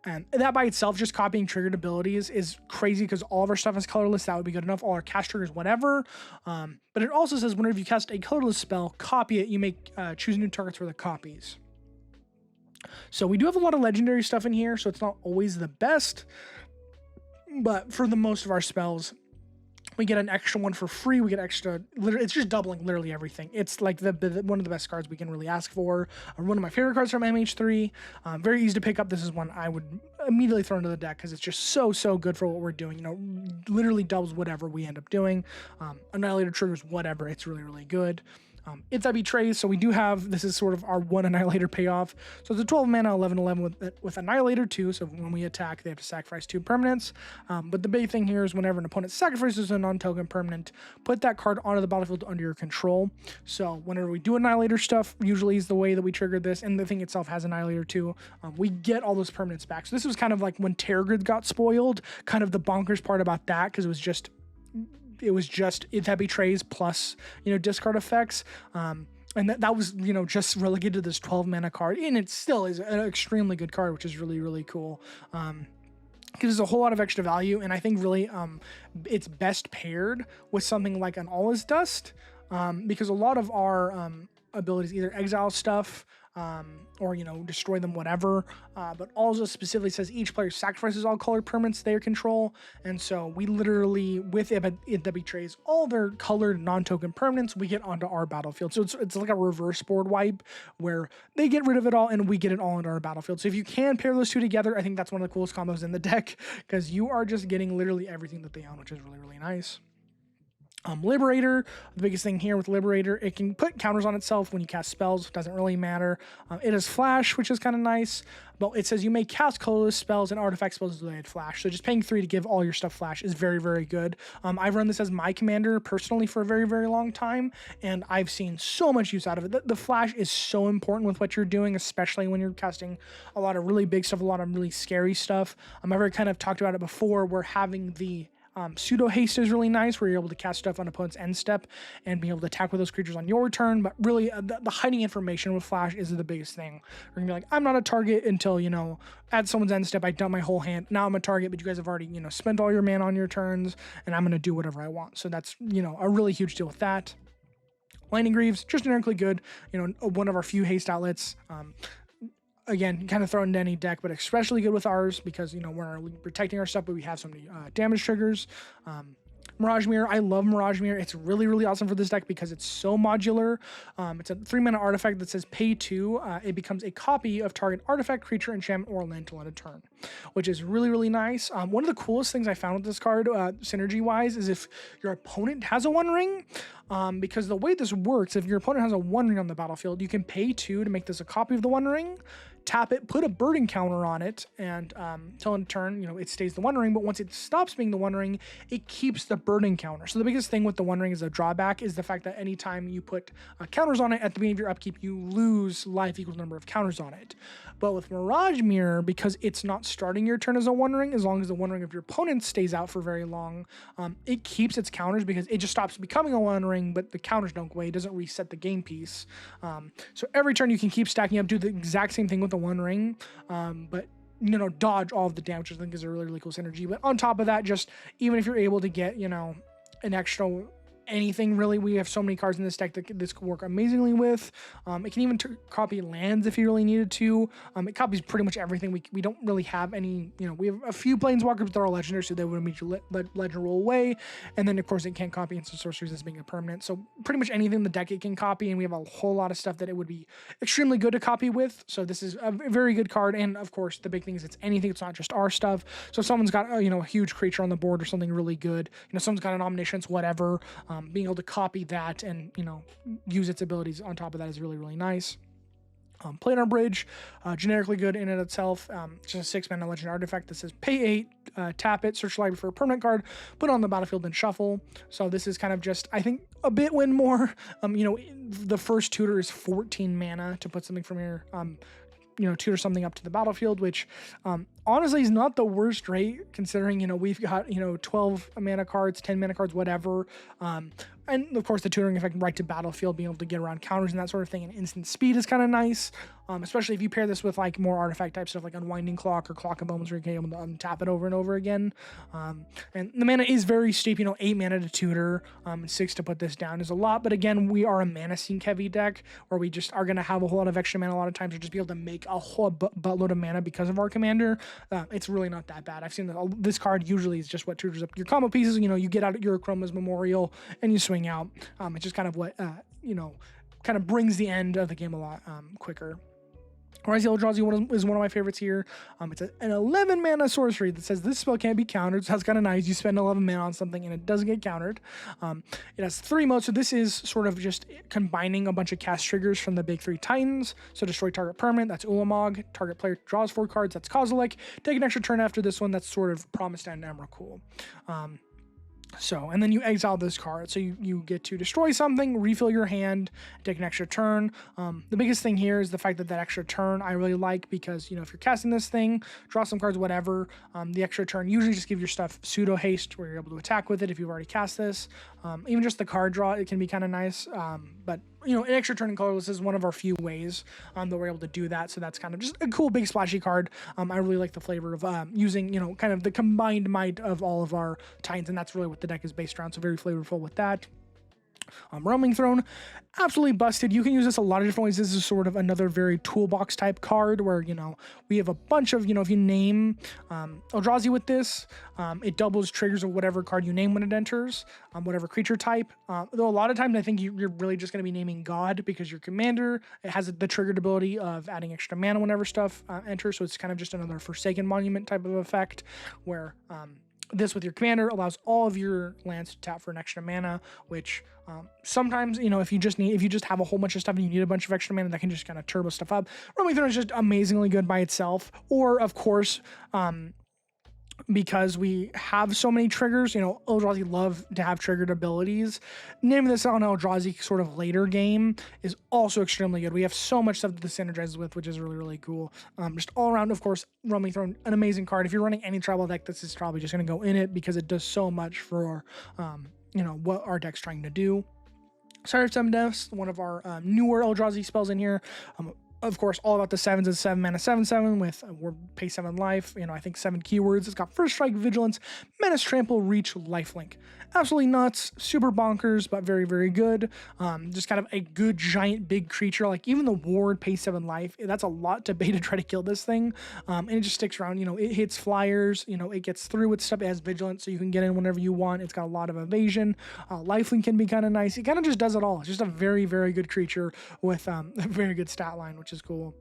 And that by itself, just copying triggered abilities, is crazy because all of our stuff is colorless. That would be good enough. All our cast triggers, whatever. But it also says whenever you cast a colorless spell, copy it, you may choose new targets for the copies. So we do have a lot of legendary stuff in here, so it's not always the best, but for the most of our spells, we get an extra one for free. We get extra, it's just doubling literally everything. It's like one of the best cards we can really ask for. One of my favorite cards from MH3. Very easy to pick up. This is one I would immediately throw into the deck because it's just so good for what we're doing. Literally doubles whatever we end up doing. Annihilator triggers whatever. It's really, really good. It's Betrays, so we do have, this is sort of our 1 Annihilator payoff. So it's a 12 mana, 11/11 with Annihilator 2, so when we attack, they have to sacrifice 2 permanents. But the big thing here is whenever an opponent sacrifices a non-token permanent, put that card onto the battlefield under your control. So whenever we do Annihilator stuff, usually is the way that we trigger this, and the thing itself has Annihilator 2, we get all those permanents back. So this was kind of like when Terror Grid got spoiled, kind of the bonkers part about that, because it was just that betrays plus, discard effects. And that was, just relegated to this 12 mana card, and it still is an extremely good card, which is really, really cool. Gives us a whole lot of extra value, and I think really it's best paired with something like an All Is Dust, because a lot of our abilities either exile stuff, or destroy them, whatever, but also specifically says each player sacrifices all colored permanents they control, and so we literally, with it that betrays all their colored non-token permanents, we get onto our battlefield. So it's like a reverse board wipe where they get rid of it all and we get it all into our battlefield. So if you can pair those two together, I think that's one of the coolest combos in the deck, because you are just getting literally everything that they own, which is really, really nice. Liberator, the biggest thing here with Liberator, it can put counters on itself when you cast spells. It doesn't really matter. It has Flash, which is kind of nice, but it says you may cast colorless spells and artifact spells with delayed Flash. So just paying 3 to give all your stuff Flash is very, very good. I've run this as my commander personally for a very, very long time, and I've seen so much use out of it. The Flash is so important with what you're doing, especially when you're casting a lot of really big stuff, a lot of really scary stuff. I've already kind of talked about it before, where having the pseudo haste is really nice, where you're able to cast stuff on opponent's end step and be able to attack with those creatures on your turn. But really, the hiding information with Flash is the biggest thing. You're gonna be like, I'm not a target until, at someone's end step, I dump my whole hand. Now I'm a target, but you guys have already, spent all your mana on your turns, and I'm gonna do whatever I want. So that's, a really huge deal with that. Lightning Greaves, just generically good. One of our few haste outlets. Again, kind of thrown into any deck, but especially good with ours because, we're protecting our stuff, but we have so many damage triggers. Mirage Mirror, I love Mirage Mirror. It's really, really awesome for this deck because it's so modular. It's a 3-mana artifact that says pay 2. It becomes a copy of target artifact, creature, enchantment, or land to end a turn, which is really, really nice. One of the coolest things I found with this card, synergy-wise, is if your opponent has a 1 ring, because the way this works, if your opponent has a 1 ring on the battlefield, you can pay 2 to make this a copy of the 1 ring, tap it, put a burden counter on it, and till in turn, it stays the 1 ring, but once it stops being the 1 ring, it keeps the burden counter. So the biggest thing with the 1 ring is a drawback is the fact that anytime you put counters on it at the beginning of your upkeep, you lose life equal to the number of counters on it. But with Mirage Mirror, because it's not starting your turn as a 1 ring, as long as the 1 ring of your opponent stays out for very long, it keeps its counters because it just stops becoming a 1 ring, but the counters don't go away. It doesn't reset the game piece. So every turn you can keep stacking up, do the exact same thing with the 1 ring, but dodge all of the damage, which I think is a really, really cool synergy. But on top of that, just even if you're able to get, an extra anything really, we have so many cards in this deck that this could work amazingly with. It can even copy lands if you really needed to. It copies pretty much everything. We don't really have any, we have a few planeswalkers, but they're all legendary, so they would immediately let legend roll away. And then of course it can't copy instant sorceries as being a permanent. So pretty much anything in the deck it can copy, and we have a whole lot of stuff that it would be extremely good to copy with. So this is a very good card. And of course the big thing is it's anything, it's not just our stuff. So if someone's got a huge creature on the board or something really good, someone's got an omniscience, whatever, being able to copy that and use its abilities on top of that is really, really nice. Planar Bridge, generically good in and of itself. Just a 6-mana legend artifact that says pay 8, tap it, search library for a permanent card, put it on the battlefield and shuffle. So this is kind of just, I think, a bit win more. The first tutor is 14 mana to put something from your tutor something up to the battlefield, which honestly is not the worst rate considering we've got 12 mana cards, 10 mana cards, whatever, and of course the tutoring effect right to battlefield, being able to get around counters and that sort of thing, and instant speed is kind of nice, especially if you pair this with like more artifact type stuff like Unwinding Clock or Clock of Bones, where you can able to untap it over and over again. And the mana is very steep, 8 mana to tutor, and 6 to put this down is a lot, but again, we are a mana sink heavy deck where we just are going to have a whole lot of extra mana a lot of times, or just be able to make a whole buttload of mana because of our commander. It's really not that bad. I've seen that this card usually is just what tutors up your combo pieces. You get out your Chroma's Memorial and you swing out. It's just kind of what kind of brings the end of the game a lot quicker. Rise of Eldrazi is one of my favorites here. It's an 11 mana sorcery that says this spell can't be countered. So that's kind of nice. You spend 11 mana on something and it doesn't get countered. It has 3 modes. So this is sort of just combining a bunch of cast triggers from the big 3 Titans. So destroy target permanent, that's Ulamog. Target player draws 4 cards, that's Kozilek. Take an extra turn after this one, that's sort of Promised End Emrakul. And then you exile this card. So you get to destroy something, refill your hand, take an extra turn. The biggest thing here is the fact that extra turn I really like because, if you're casting this thing, draw some cards, whatever, the extra turn usually just give your stuff pseudo haste where you're able to attack with it if you've already cast this. Even just the card draw, it can be kind of nice. But an extra turn in colorless is one of our few ways that we're able to do that. So that's kind of just a cool, big, splashy card. I really like the flavor of using, kind of the combined might of all of our Titans, and that's really what the deck is based around. So very flavorful with that. Roaming Throne, absolutely busted. You can use this a lot of different ways. This is sort of another very toolbox type card where, we have a bunch of, if you name Eldrazi with this, it doubles triggers of whatever card you name when it enters, whatever creature type. Though a lot of times I think you're really just going to be naming God because your commander, it has the triggered ability of adding extra mana whenever stuff enters. So it's kind of just another Forsaken Monument type of effect where this with your commander allows all of your lands to tap for an extra mana, which sometimes, if you just have a whole bunch of stuff and you need a bunch of extra mana, that can just kind of turbo stuff up. Roaming Throne is just amazingly good by itself. Or, of course, because we have so many triggers, Eldrazi love to have triggered abilities. Naming this on Eldrazi sort of later game is also extremely good. We have so much stuff that this synergizes with, which is really, really cool. Just all around, of course, Roaming Throne, an amazing card. If you're running any tribal deck, this is probably just going to go in it because it does so much for, what our deck's trying to do. Sire of Seven Deaths, one of our newer Eldrazi spells in here. Of course, all about the 7s is 7 mana 7/7 with pay 7 life. I think 7 keywords. It's got First Strike, Vigilance, Menace, Trample, Reach, Lifelink. Absolutely nuts, super bonkers, but very, very good. Just kind of a good giant big creature. Like even the Ward pay 7 life. That's a lot to pay to try to kill this thing. And it just sticks around. It hits flyers. It gets through with stuff. It has Vigilance, so you can get in whenever you want. It's got a lot of evasion. Lifelink can be kind of nice. It kind of just does it all. It's just a very, very good creature with a very good stat line, which is cool.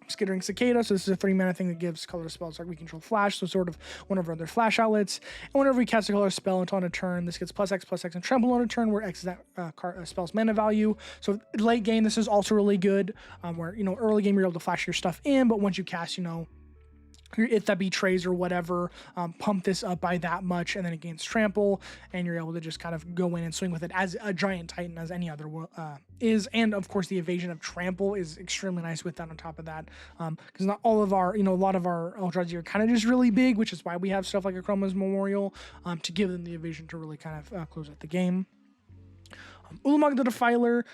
Skittering Cicada, so this is a 3 mana thing that gives colorless spells like we control flash, so sort of one of our other flash outlets. And whenever we cast a colorless spell on a turn, this gets +X and trample on a turn, where X is that spell's mana value. So late game, this is also really good, where early game you're able to flash your stuff in, but once you cast, if that betrays or whatever, pump this up by that much, and then it gains trample, and you're able to just kind of go in and swing with it as a giant Titan as any other is. And of course, the evasion of trample is extremely nice with that on top of that, because not all of our, a lot of our Eldrazi are kind of just really big, which is why we have stuff like a Chroma's Memorial to give them the evasion to really kind of close out the game. Ulamog the Defiler.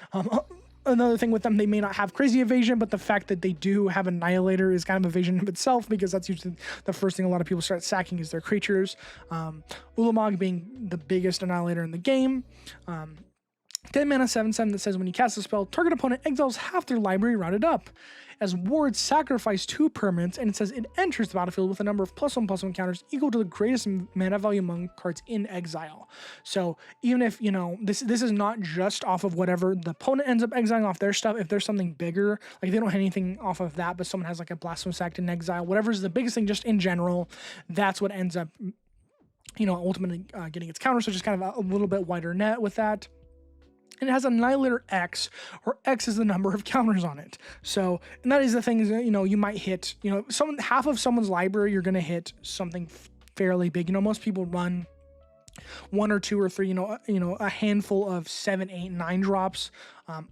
Another thing with them, they may not have crazy evasion, but the fact that they do have Annihilator is kind of evasion of itself, because that's usually the first thing a lot of people start sacking is their creatures. Ulamog being the biggest Annihilator in the game. 10 mana 7/7 that says when you cast a spell, target opponent exiles half their library rounded up. As wards sacrifice 2 permanents, and it says it enters the battlefield with a number of +1/+1 counters equal to the greatest mana value among cards in exile. So even if, this is not just off of whatever the opponent ends up exiling off their stuff. If there's something bigger, like they don't have anything off of that, but someone has like a Blasphemous Act in exile, whatever's the biggest thing just in general, that's what ends up, ultimately getting its counter. So just kind of a little bit wider net with that. And it has Annihilator X, where X is the number of counters on it. So, and that is the thing is, you might hit, half of someone's library, you're going to hit something fairly big. Most people run 1 or 2 or 3, a handful of 7, 8, 9 drops.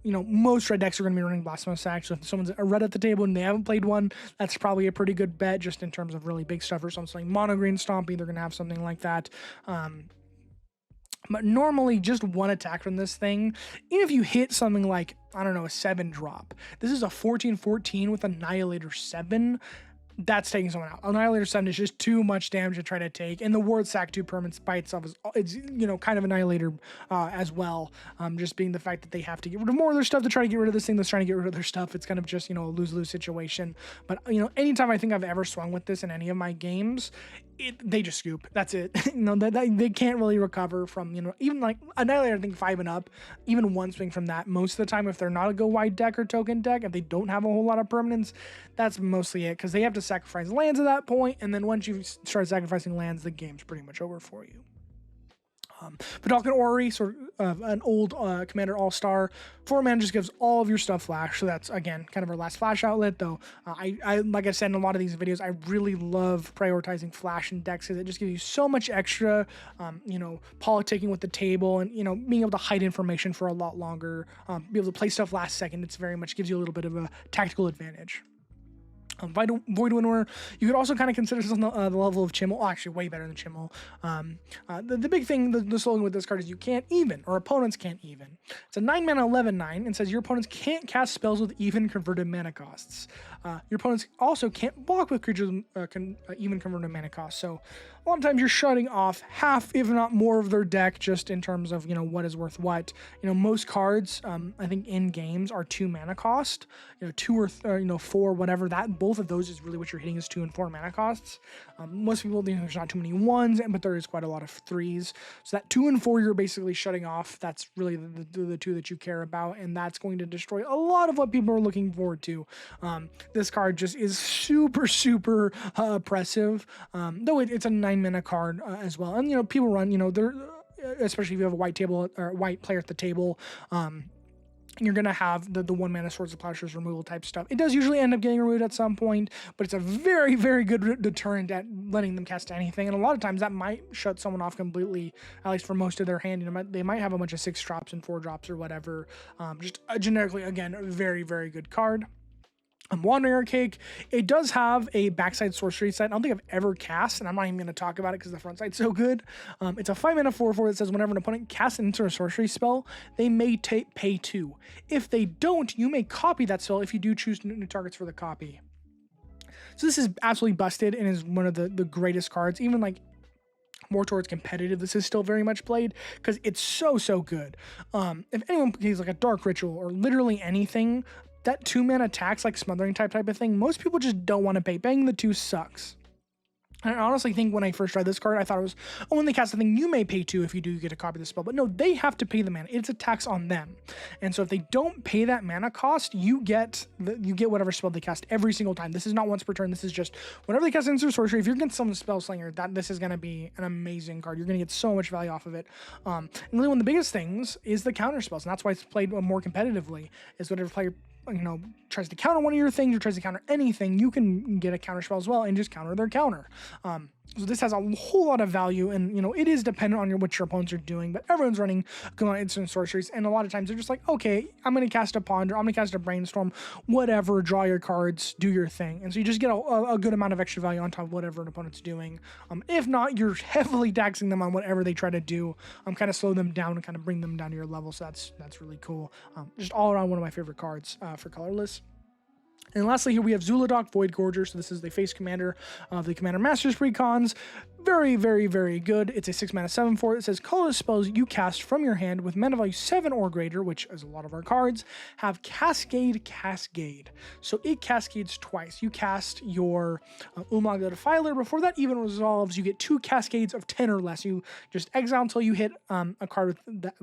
Most red decks are going to be running Blasphemous Act. So if someone's a red at the table and they haven't played one, that's probably a pretty good bet just in terms of really big stuff. Or something like Mono Green Stompy, they're going to have something like that. But normally just one attack from this thing, even if you hit something like, I don't know, a 7 drop, this is a 14/14 with Annihilator 7, that's taking someone out. Annihilator 7 is just too much damage to try to take, and the ward sack 2 permanents by itself is, it's, kind of Annihilator as well, just being the fact that they have to get rid of more of their stuff to try to get rid of this thing that's trying to get rid of their stuff. It's kind of just, a lose-lose situation. But, anytime I think I've ever swung with this in any of my games, they just scoop. That's it. They can't really recover from, even like Annihilator, I think 5 and up, even one swing from that. Most of the time, if they're not a go wide deck or token deck, if they don't have a whole lot of permanents, that's mostly it, because they have to sacrifice lands at that point, and then once you start sacrificing lands, the game's pretty much over for you. Vidalcan Orrery, sort of an old Commander All-Star. 4 mana just gives all of your stuff flash, so that's, again, kind of our last flash outlet, though. I like I said in a lot of these videos, I really love prioritizing flash in decks, because it just gives you so much extra, politicking with the table, and, being able to hide information for a lot longer, be able to play stuff last second. It's very much gives you a little bit of a tactical advantage. Void Winnower, you could also kind of consider this on the level of Chimmel. Oh, actually, way better than Chimmel. The big thing, the slogan with this card is you can't even, or opponents can't even. It's a 9 mana 11/9, and says your opponents can't cast spells with even converted mana costs. Your opponents also can't block with creatures even converted mana costs. So a lot of times you're shutting off half, if not more, of their deck, just in terms of, what is worth what. Most cards, I think in games are 2 mana cost, 2 or 4, whatever. That both of those is really what you're hitting is 2 and 4 mana costs. Most people, there's not too many 1s, but there is quite a lot of 3s. So that 2 and 4 you're basically shutting off. That's really the 2 that you care about, and that's going to destroy a lot of what people are looking forward to. This card just is super, super oppressive, though it's a 9 mana card as well. And, people run, they're, especially if you have a white table or white player at the table, you're going to have the 1 mana Swords of Plowshares removal type stuff. It does usually end up getting removed at some point, but it's a very, very good deterrent at letting them cast anything. And a lot of times that might shut someone off completely, at least for most of their hand. They might have a bunch of 6 drops and 4 drops or whatever. Just generically, again, a very, very good card. Wandering Archaic, it does have a backside sorcery set. I don't think I've ever cast, and I'm not even going to talk about it because the front side's so good. It's a 5 mana 4/4 that says whenever an opponent casts an instant sorcery spell, they may pay 2. If they don't, you may copy that spell if you do choose new targets for the copy. So this is absolutely busted and is one of the greatest cards. Even like more towards competitive, this is still very much played because it's so good. If anyone plays like a Dark Ritual or literally anything, that 2 mana attacks like smothering type of thing, most people just don't want to pay. Paying the 2 sucks. I honestly think when I first tried this card, I thought it was, when they cast the thing, you may pay 2 if you do get a copy of the spell. But no, they have to pay the mana. It's a tax on them. And so if they don't pay that mana cost, you get whatever spell they cast every single time. This is not once per turn. This is just whenever they cast instant sorcery. If you're against someone's spell slinger, this is going to be an amazing card. You're going to get so much value off of it. And really one of the biggest things is the counter spells. And that's why it's played more competitively, is whatever player tries to counter one of your things or tries to counter anything, you can get a counter spell as well and just counter their counter. So this has a whole lot of value, and it is dependent on what your opponents are doing, but everyone's running instant sorceries, and a lot of times they're just like, okay, I'm going to cast a Ponder, I'm going to cast a Brainstorm, whatever, draw your cards, do your thing. And so you just get a good amount of extra value on top of whatever an opponent's doing. If not, you're heavily taxing them on whatever they try to do, kind of slow them down and kind of bring them down to your level. So that's really cool. Just all around one of my favorite cards for colorless. And lastly, here we have Zuladok Voidgorger. So this is the face commander of the Commander Masters Precons. Very, very, very good. It's a 6 mana 7/4. It says colorless spells you cast from your hand with mana value 7 or greater, which is a lot of our cards, have Cascade. So it cascades twice. You cast your Ulamog the Defiler. Before that even resolves, you get 2 cascades of 10 or less. You just exile until you hit a card with that,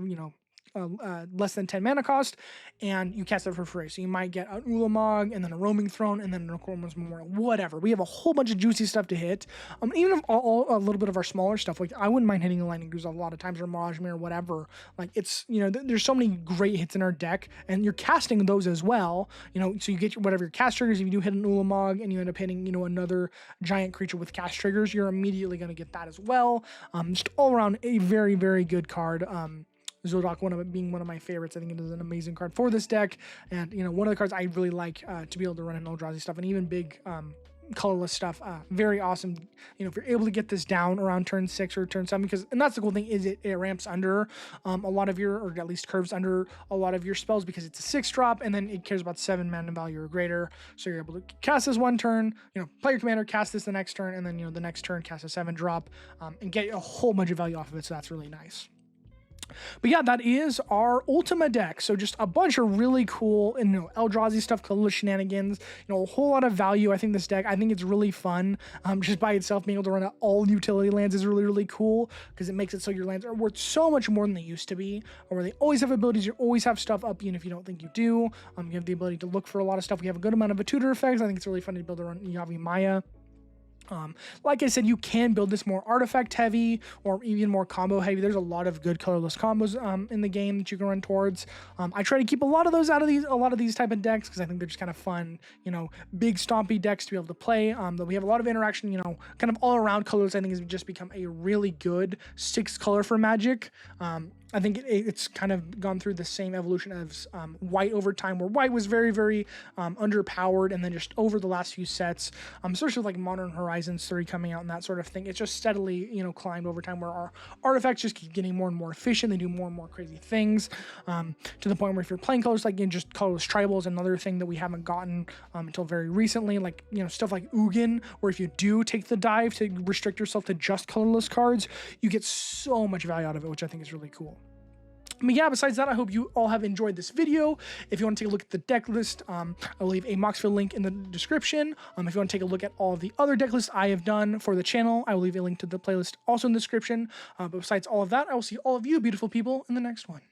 less than 10 mana cost, and you cast it for free. So you might get an Ulamog, and then a Roaming Throne, and then an Akorma's Memorial, whatever. We have a whole bunch of juicy stuff to hit. Even if a little bit of our smaller stuff, like I wouldn't mind hitting a Lightning Goose a lot of times, or Mirage Mirror, whatever. Like it's, there's so many great hits in our deck, and you're casting those as well. So you get whatever your cast triggers. If you do hit an Ulamog and you end up hitting, another giant creature with cast triggers, you're immediately going to get that as well. Just all around a very, very good card. Zuladok being one of my favorites. I think it is an amazing card for this deck, and one of the cards I really like to be able to run in eldrazi stuff and even big colorless stuff. Very awesome. If you're able to get this down around turn 6 or turn 7, and that's the cool thing, is it ramps under a lot of your, or at least curves under a lot of your spells, because it's a 6-drop and then it cares about 7 mana value or greater. So you're able to cast this one turn, play your commander, cast this the next turn, and then the next turn cast a 7-drop and get a whole bunch of value off of it. So that's really nice. But yeah, that is our Ultima deck. So just a bunch of really cool, and eldrazi stuff, colorless shenanigans, a whole lot of value. I think this deck, I think it's really fun. Just by itself, being able to run out all utility lands is really, really cool, because it makes it so your lands are worth so much more than they used to be, or where they always have abilities, you always have stuff up, even if you don't think you do. You have the ability to look for a lot of stuff. We have a good amount of tutor effects. I think it's really fun to be able to run Yavi Maya. Like I said, you can build this more artifact heavy or even more combo heavy. There's a lot of good colorless combos in the game that you can run towards. I try to keep a lot of those out of a lot of these type of decks, because I think they're just kind of fun, big stompy decks to be able to play. That we have a lot of interaction, kind of all around colors. I think has just become a really good 6-color for Magic. I think it's kind of gone through the same evolution as white over time, where white was very, very underpowered, and then just over the last few sets, especially with like Modern Horizons 3 coming out and that sort of thing, it's just steadily, climbed over time, where our artifacts just keep getting more and more efficient. They do more and more crazy things, to the point where if you're playing colors like just colorless tribals, another thing that we haven't gotten until very recently, like stuff like Ugin, where if you do take the dive to restrict yourself to just colorless cards, you get so much value out of it, which I think is really cool. But yeah, besides that, I hope you all have enjoyed this video. If you want to take a look at the deck list, I'll leave a Moxfield link in the description. If you want to take a look at all of the other deck lists I have done for the channel, I will leave a link to the playlist also in the description. But besides all of that, I will see all of you beautiful people in the next one.